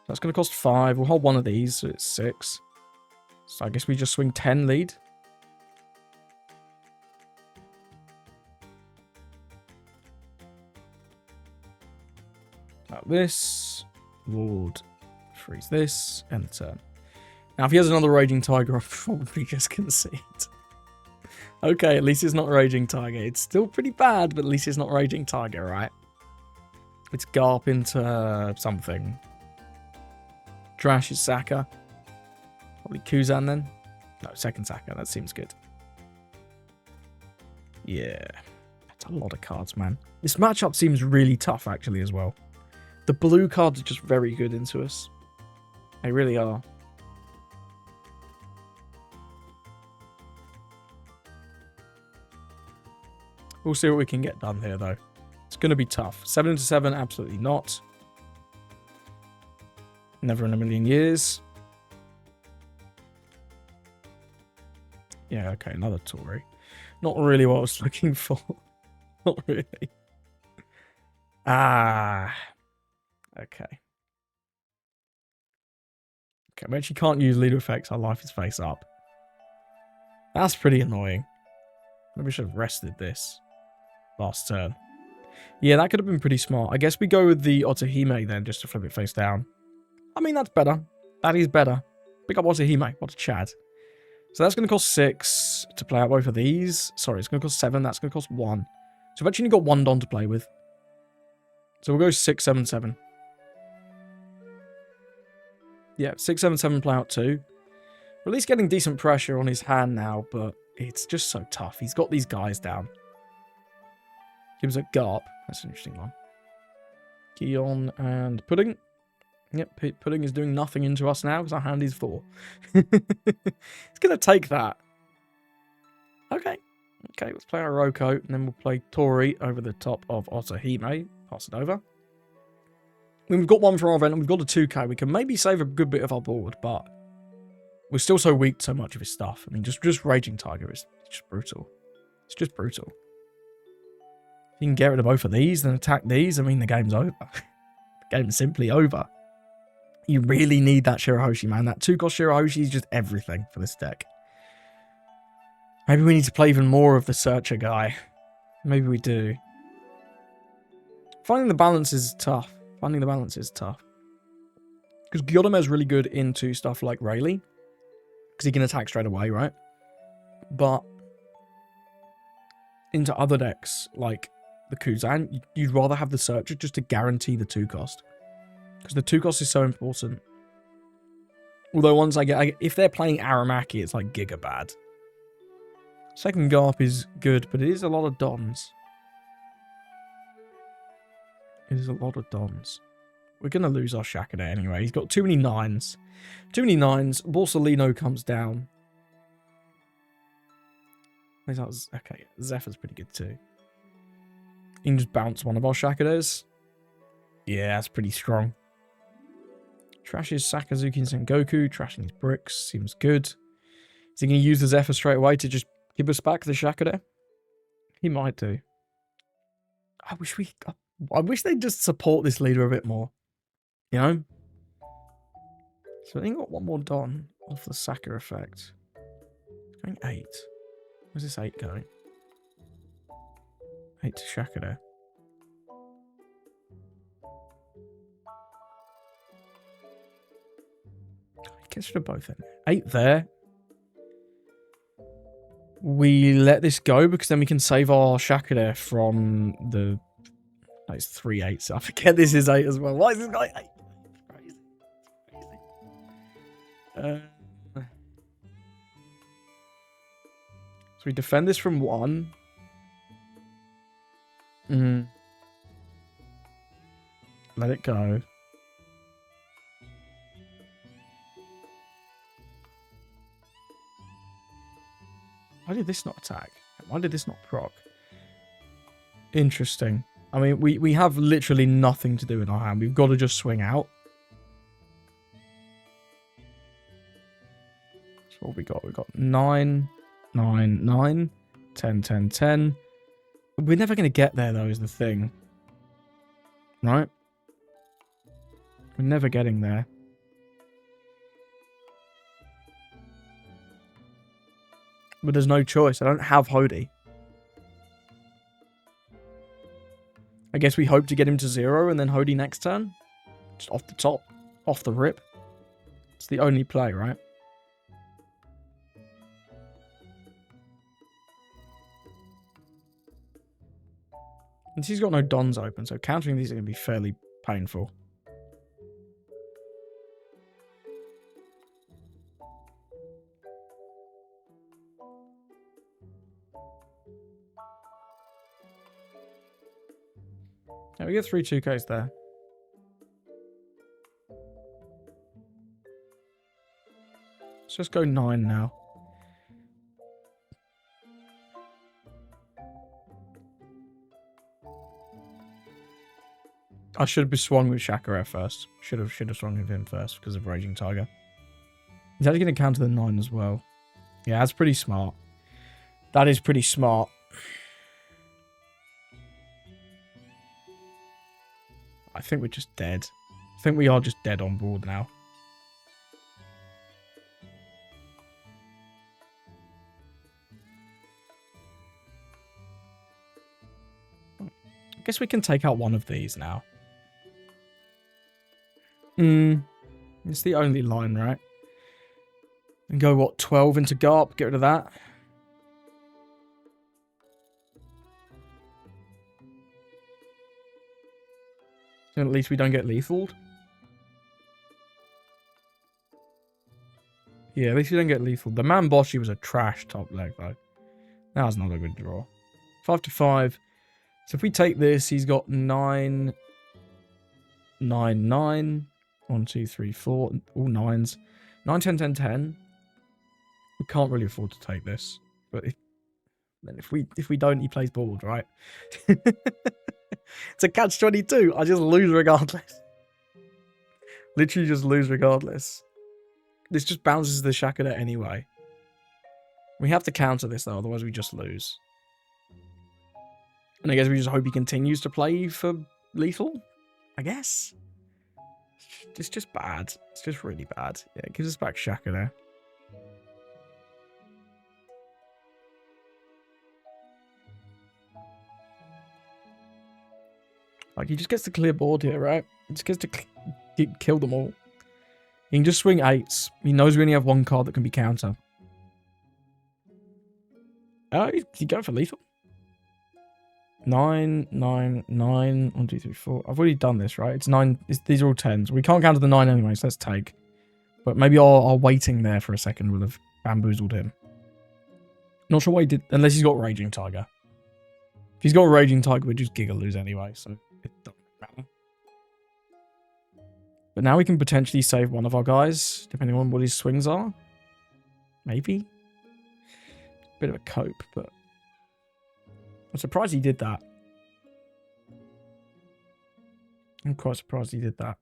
That's going to cost 5. We'll hold 1 of these, so it's 6. So I guess we just swing 10 lead. Like this. Lord freeze this. End the turn. Now, if he has another Raging Tiger, I'll probably just concede. Okay, at least it's not Raging Tiger. It's still pretty bad, but at least it's not Raging Tiger, right? It's Garp into something. Trash is Saka. Probably Kuzan then. No, second Saka. That seems good. Yeah. That's a lot of cards, man. This matchup seems really tough, actually, as well. The blue cards are just very good into us. They really are. We'll see what we can get done here, though. It's going to be tough. 7 into 7, absolutely not. Never in a million years. Yeah, okay, another Tory. Not really what I was looking for. Not really. Ah. Okay. Okay, we actually can't use leader effects. Our life is face up. That's pretty annoying. Maybe we should have rested this last turn. Yeah, that could have been pretty smart. I guess we go with the Otohime then, just to flip it face down. I mean, that's better. That is better. Pick up Otohime. What a Chad. So that's going to cost 6 to play out both of these. Sorry, it's going to cost 7. That's going to cost 1. So we've actually got 1 Don to play with. So we'll go 6, 7, 7. Yeah, 6, 7, 7 play out 2. We're at least getting decent pressure on his hand now, but it's just so tough. He's got these guys down. Gives a Garp. That's an interesting one. Keon and Pudding. Yep, Pudding is doing nothing into us now because our hand is 4. It's going to take that. Okay. Okay, let's play our Roko, and then we'll play Tori over the top of Otohime. Pass it over. We've got 1 for our event, and we've got a 2k. We can maybe save a good bit of our board, but we're still so weak to so much of his stuff. I mean, just Raging Tiger is just brutal. It's just brutal. If you can get rid of both of these, then attack these, I mean, the game's over. The game's simply over. You really need that Shirahoshi, man. That 2-cost Shirahoshi is just everything for this deck. Maybe we need to play even more of the Searcher guy. Maybe we do. Finding the balance is tough. Finding the balance is tough. Because Gyotome is really good into stuff like Rayleigh. Because he can attack straight away, right? But into other decks, like the Kuzan, you'd rather have the Searcher just to guarantee the 2-cost. Because the 2-cost is so important. Although once if they're playing Aramaki, it's like giga bad. Second Garp is good, but it is a lot of Dons. It is a lot of Dons. We're going to lose our Shakadare anyway. He's got too many 9s. Too many 9s. Borsalino comes down. Okay, Zephyr's pretty good too. You can just bounce one of our Shakudes. Yeah, that's pretty strong. Trashes Sakazuki and Sengoku. Trashing his bricks. Seems good. Is he going to use the Zephyr straight away to just give us back the Shakude? He might do. I wish they'd just support this leader a bit more. You know? So I think got one more Don off the Saka effect. It's going 8. Where's this 8 going? 8 to Shakude. I guess should have both in. 8 there. We let this go because then we can save our Shakude from the... No, it's 3 8s. I forget this is 8 as well. Why is this guy 8? Crazy. So we defend this from 1. Let it go. Why did this not attack? Why did this not proc? Interesting. I mean, we have literally nothing to do in our hand. We've got to just swing out. So what we got? We got 9, 9, 9, 10, 10, 10. We're never going to get there, though, is the thing. Right? We're never getting there. But there's no choice. I don't have Hody. I guess we hope to get him to 0 and then Hody next turn. Just off the top. Off the rip. It's the only play, right? And he's got no Dons open, so countering these are going to be fairly painful. Yeah, we get 3 2Ks there. Let's just go 9 now. I should have swung with Shakura first. Should have swung with him first because of Raging Tiger. He's actually going to counter the 9 as well. Yeah, that's pretty smart. That is pretty smart. I think we're just dead. I think we are just dead on board now. I guess we can take out one of these now. It's the only line, right? And go, what, 12 into Garp? Get rid of that. So at least we don't get lethal. Yeah, at least we don't get lethal. The Mamboshi was a trash top leg, though. That was not a good draw. 5 to 5. So if we take this, he's got 9, 9, 9. 1, 2, 3, 4. All 9s. 9, 10, 10, 10. We can't really afford to take this. But if we don't, he plays board, right? It's a catch-22. I just lose regardless. Literally just lose regardless. This just bounces the Shakude anyway. We have to counter this, though, otherwise we just lose. And I guess we just hope he continues to play for lethal, I guess. It's just bad. It's just really bad. Yeah, it gives us back Shakude. Like, he just gets to clear board here, right? He just gets to kill them all. He can just swing 8s. He knows we only have 1 card that can be counter. Oh, he's going for lethal. 9, 9, 9. 1, 2, 3, 4. I've already done this, right? It's 9. These are all 10s. We can't counter the 9 anyway, so let's take. But maybe our waiting there for a second will have bamboozled him. Not sure why he did, unless he's got Raging Tiger. If he's got Raging Tiger, we'd just Giga lose anyway, so it doesn't matter. But now we can potentially save one of our guys, depending on what his swings are. Maybe. Bit of a cope, but I'm surprised he did that. I'm quite surprised he did that.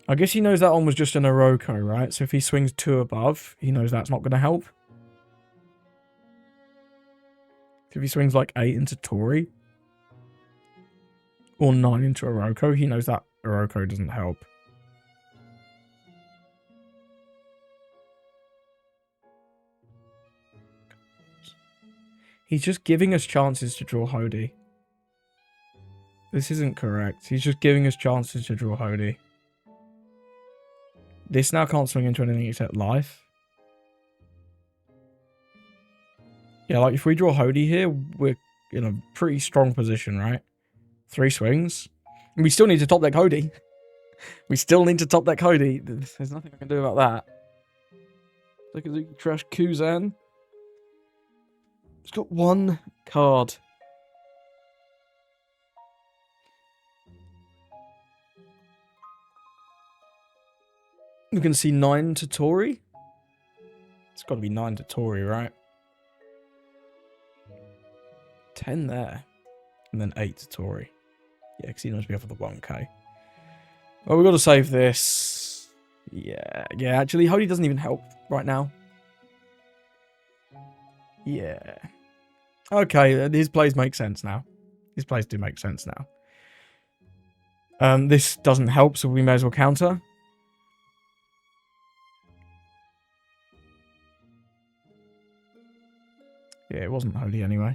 I guess he knows that one was just an Oroko, right? So if he swings 2 above, he knows that's not going to help. If he swings like 8 into Tori, or 9 into Oroko, he knows that Oroko doesn't help. He's just giving us chances to draw Hody. This isn't correct. He's just giving us chances to draw Hody. This now can't swing into anything except life. Yeah, like if we draw Hody here, we're in a pretty strong position, right? 3 swings. And we still need to top deck Hody. We still need to top deck Hody. There's nothing I can do about that. Look at the trash Kuzan. It's got 1 card. You can see 9 to Tori. It's got to be 9 to Tori, right? 10 there. And then 8 to Tori. Yeah, because he knows we have the 1k. Well, we've got to save this. Yeah, actually, Hody doesn't even help right now. Yeah. Okay, his plays make sense now. His plays do make sense now. This doesn't help, so we may as well counter. Yeah, it wasn't Hody anyway.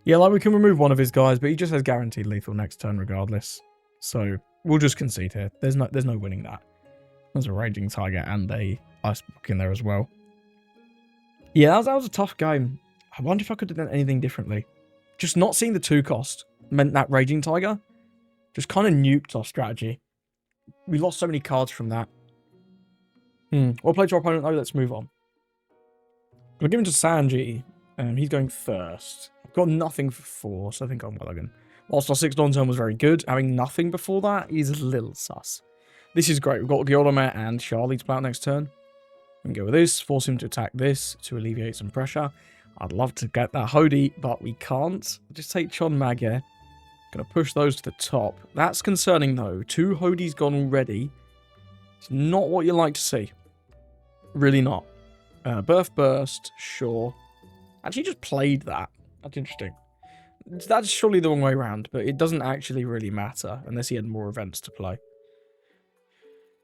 Yeah, like we can remove one of his guys, but he just has guaranteed lethal next turn regardless. So we'll just concede here. There's no winning that. There's a Raging Tiger and a Ice Book in there as well. Yeah, that was a tough game. I wonder if I could have done anything differently. Just not seeing the 2 cost meant that Raging Tiger just kind of nuked our strategy. We lost so many cards from that. Well played to our opponent though, let's move on. We'll give him to Sanji. He's going first. I've got nothing for 4, so I think I'm well again. Whilst our 6 turn was very good, having nothing before that is a little sus. This is great. We've got Gyodome and Charlie to play out next turn. We can go with this, force him to attack this to alleviate some pressure. I'd love to get that Hody, but we can't. Just take Chon Magge. Gonna push those to the top. That's concerning though. 2 Hodys gone already. It's not what you like to see. Really not. Birth Burst, sure. Actually just played that. That's interesting. That's surely the wrong way around, but it doesn't actually really matter unless he had more events to play.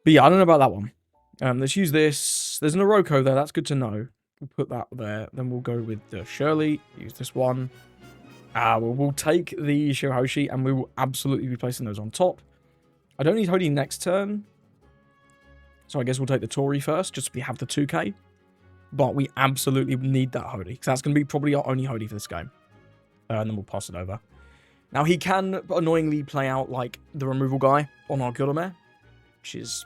But yeah, I don't know about that one. Let's use this. There's an Oroko there. That's good to know. We'll put that there. Then we'll go with the Shirley. Use this one. We'll take the Shirahoshi and we will absolutely be placing those on top. I don't need Hody next turn. So I guess we'll take the Tori first, just so we have the 2k. But we absolutely need that Hody, because that's going to be probably our only Hody for this game. And then we'll pass it over. Now, he can annoyingly play out, like, the removal guy on our Gyodome, which is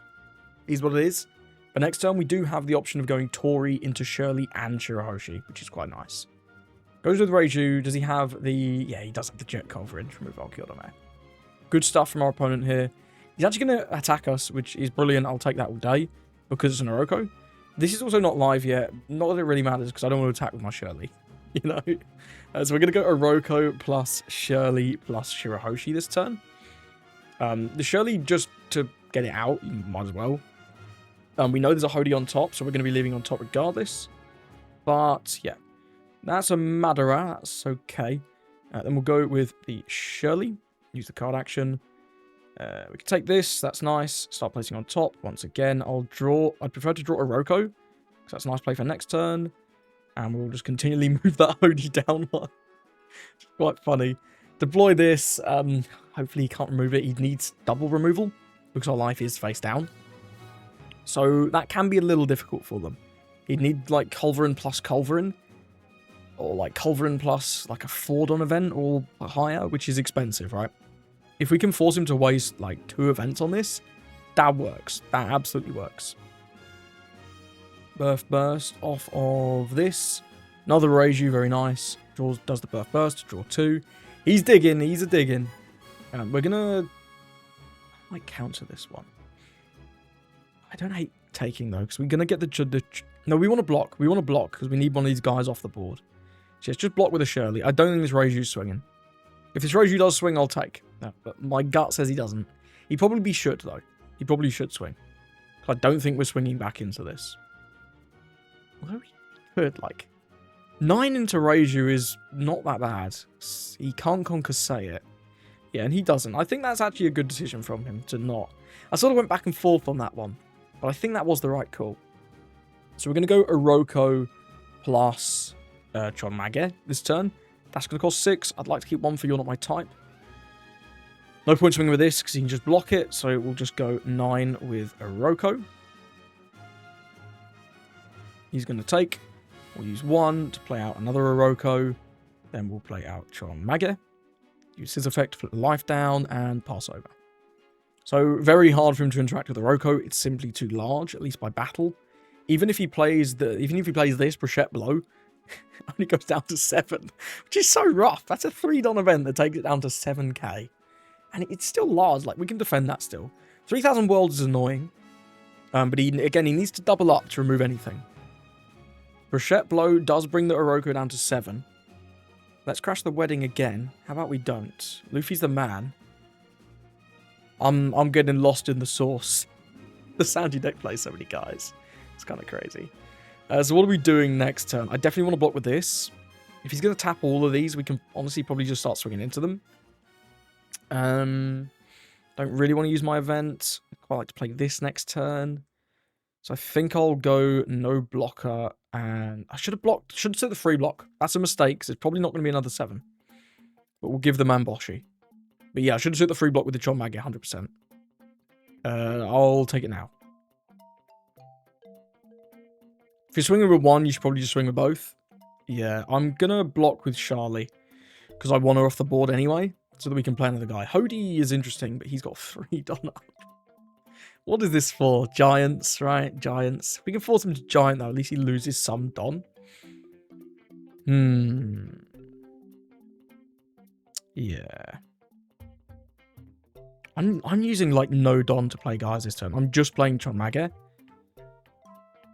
what it is. But next turn, we do have the option of going Tori into Shirley and Shirahoshi, which is quite nice. Goes with Reiju. Does he have the... Yeah, he does have the Jet Coverage to remove our Gyodome. Good stuff from our opponent here. He's actually going to attack us, which is brilliant. I'll take that all day, because it's an Oroko. This is also not live yet. Not that it really matters, because I don't want to attack with my Shirley. You know? So we're going to go Oroko plus Shirley plus Shirahoshi this turn. The Shirley, just to get it out, you might as well. We know there's a Hody on top, so we're going to be leaving on top regardless. But, yeah. That's a Madara. That's okay. Then we'll go with the Shirley. Use the card action. We can take this. That's nice. Start placing on top. Once again, I'd prefer to draw Oroko, because that's a nice play for next turn. And we'll just continually move that Hody down one. It's quite funny. Deploy this. Hopefully he can't remove it. He needs double removal, because our life is face down. So that can be a little difficult for them. He'd need like Culverin plus Culverin. Or like Culverin plus like a Fordon event or higher, which is expensive, right? If we can force him to waste like 2 events on this, that works. That absolutely works. Birth Burst off of this. Another Reiju, very nice. Does the Birth Burst, draw 2. He's digging, he's a digging. We're gonna... I might counter this one. I don't hate taking though, because we're gonna get the... No, we want to block. We want to block, because we need one of these guys off the board. So it's just block with a Shirley. I don't think this Reiju's swinging. If this Reiju does swing, I'll take. No, but my gut says he doesn't. He probably should, though. He probably should swing. I don't think we're swinging back into this. Although he could, like... 9 into Reiju is not that bad. He can't conquer say it. Yeah, and he doesn't. I think that's actually a good decision from him to not. I sort of went back and forth on that one. But I think that was the right call. So we're going to go Iroko plus Chonmage this turn. That's going to cost 6. I'd like to keep 1 for You're Not My Type. No point swinging with this because he can just block it. So we'll just go 9 with Iroko. He's going to take. We'll use 1 to play out another Iroko. Then we'll play out Chonmage. Use his effect to flip the life down and pass over. So very hard for him to interact with Iroko. It's simply too large, at least by battle. Even if he plays this, Brochette Blow, only goes down to 7, which is so rough. That's a 3-don event that takes it down to 7k. And it's still large, like we can defend that still. 3,000 worlds is annoying. But he needs to double up to remove anything. Brochette Blow does bring the Iroko down to 7. Let's crash the wedding again. How about we don't? Luffy's the man. I'm getting lost in the sauce. The Sanji deck plays so many guys. It's kind of crazy. So what are we doing next turn? I definitely want to block with this. If he's going to tap all of these, we can honestly probably just start swinging into them. Don't really want to use my event. I'd quite like to play this next turn. So I think I'll go no blocker. And I should have set the free block. That's a mistake, because it's probably not going to be another 7. But we'll give the Mamboshi. But yeah, I should have set the free block with the Chonmage, 100%. I'll take it now. If you're swinging with 1, you should probably just swing with both. Yeah, I'm going to block with Charlie. Because I want her off the board anyway. So that we can play another guy. Hody is interesting, but he's got 3 don up. What is this for? Giants, right? Giants. We can force him to giant, though. At least he loses some don. Yeah. I'm using, like, no don to play guys this turn. I'm just playing Chonmage.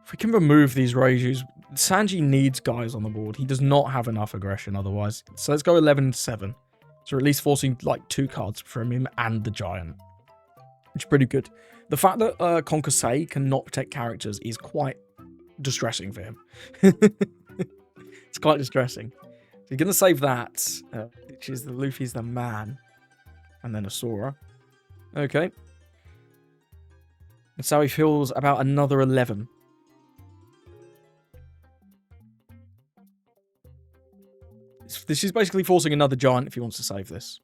If we can remove these Reijus... Sanji needs guys on the board. He does not have enough aggression otherwise. So let's go 11-7. So at least forcing, like, 2 cards from him and the giant. Which is pretty good. The fact that Konkosei cannot protect characters is quite distressing for him. It's quite distressing. So you're going to save that, which is the Luffy's the man. And then a Sora. Okay. That's how he feels about another 11. This is basically forcing another giant if he wants to save this.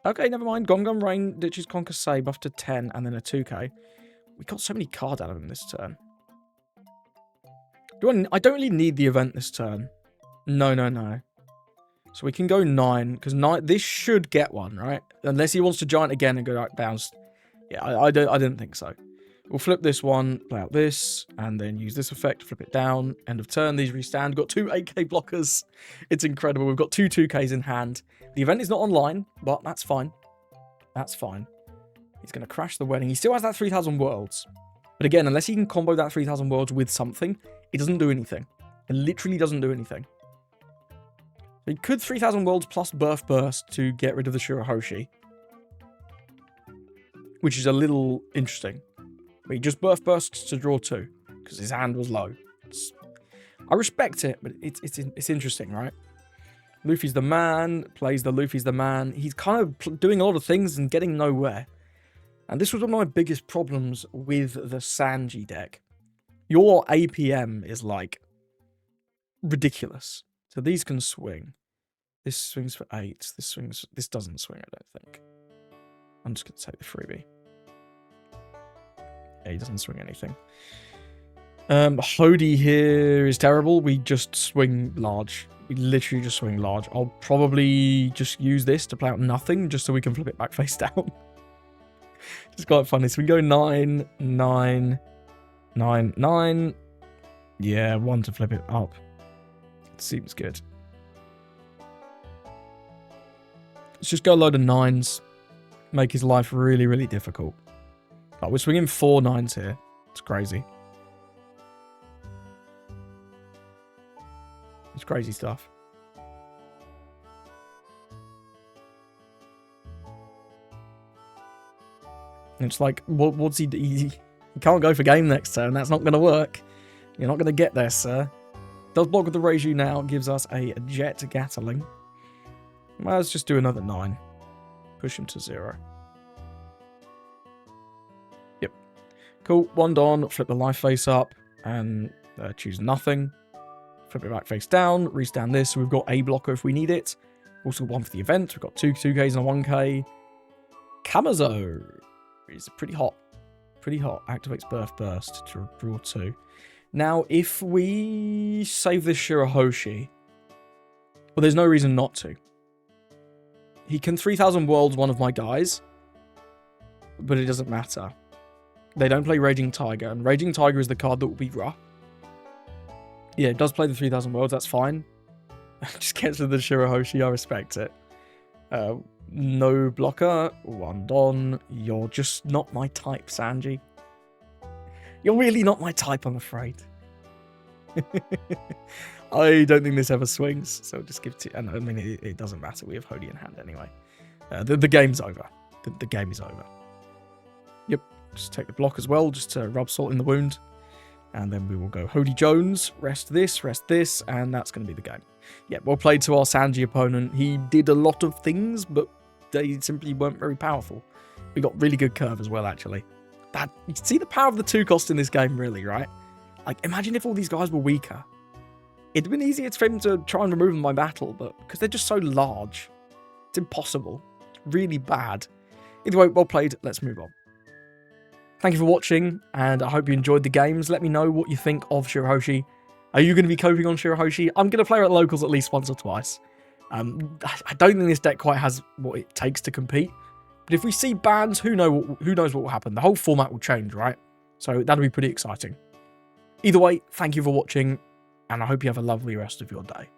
Okay, never mind. Gongon Rain ditches Konkosei, buff to 10, and then a 2k. We got so many cards out of him this turn. I don't really need the event this turn. No. So we can go 9, because this should get one, right? Unless he wants to giant again and go like bounce. Yeah, I didn't think so. We'll flip this one, play out this, and then use this effect, flip it down. End of turn, these restand. We've got 2 8k blockers. It's incredible. We've got 2 2ks in hand. The event is not online, but that's fine. That's fine. He's going to crash the wedding. He still has that 3,000 worlds. But again, unless he can combo that 3,000 worlds with something, it doesn't do anything. It literally doesn't do anything. So he could 3,000 worlds plus Birth Burst to get rid of the Shirahoshi. Which is a little interesting. But he just Birth Bursts to draw 2. Because his hand was low. I respect it, but it's interesting, right? Luffy's the man, plays the Luffy's the man. He's kind of doing a lot of things and getting nowhere. And this was one of my biggest problems with the Sanji deck. Your APM is, like, ridiculous. So these can swing. This swings for 8. This doesn't swing, I don't think. I'm just going to take the freebie. Yeah, he doesn't swing anything. Hody here is terrible. We just swing large. We literally just swing large. I'll probably just use this to play out nothing, just so we can flip it back face down. It's quite funny. So we go 9, 9, 9, 9. Yeah, 1 to flip it up. It seems good. Let's just go a load of 9s. Make his life really, really difficult. But we're swinging 4 9s here. It's crazy. It's crazy stuff. It's like, what's he do? He can't go for game next turn. That's not going to work. You're not going to get there, sir. Does block with the Reiju now. Gives us a Jet Gatling. Well, let's just do another 9. Push him to 0. Yep. Cool. 1 Don. Flip the life face up. And choose nothing. Flip it back face down. Restand this. So we've got a blocker if we need it. Also 1 for the event. We've got 2 2Ks and a 1K. Kamazo is pretty hot. Pretty hot. Activates Birth Burst to draw 2. Now, if we save this Shirahoshi, well, there's no reason not to. He can 3000 Worlds one of my guys, but it doesn't matter. They don't play Raging Tiger, and Raging Tiger is the card that will be rough. Yeah, it does play the 3000 Worlds, that's fine. Just gets with the Shirahoshi, I respect it. No blocker, 1 Don. You're just not my type, Sanji. You're really not my type, I'm afraid. I don't think this ever swings, so just give it to... And I mean, it doesn't matter. We have Hody in hand anyway. The game's over. The game is over. Yep, just take the block as well, just to rub salt in the wound. And then we will go Hody Jones, rest this, and that's going to be the game. Yeah, well played to our Sanji opponent. He did a lot of things, but they simply weren't very powerful. We got really good curve as well, actually. You can see the power of the 2 cost in this game, really, right? Like, imagine if all these guys were weaker. It'd been easier for him to try and remove them by battle, but because they're just so large, it's impossible. It's really bad. Either way, well played. Let's move on. Thank you for watching, and I hope you enjoyed the games. Let me know what you think of Shirahoshi. Are you going to be coping on Shirahoshi? I'm going to play her at locals at least once or twice. I don't think this deck quite has what it takes to compete. But if we see bans, who knows what will happen. The whole format will change, right? So that'll be pretty exciting. Either way, thank you for watching, and I hope you have a lovely rest of your day.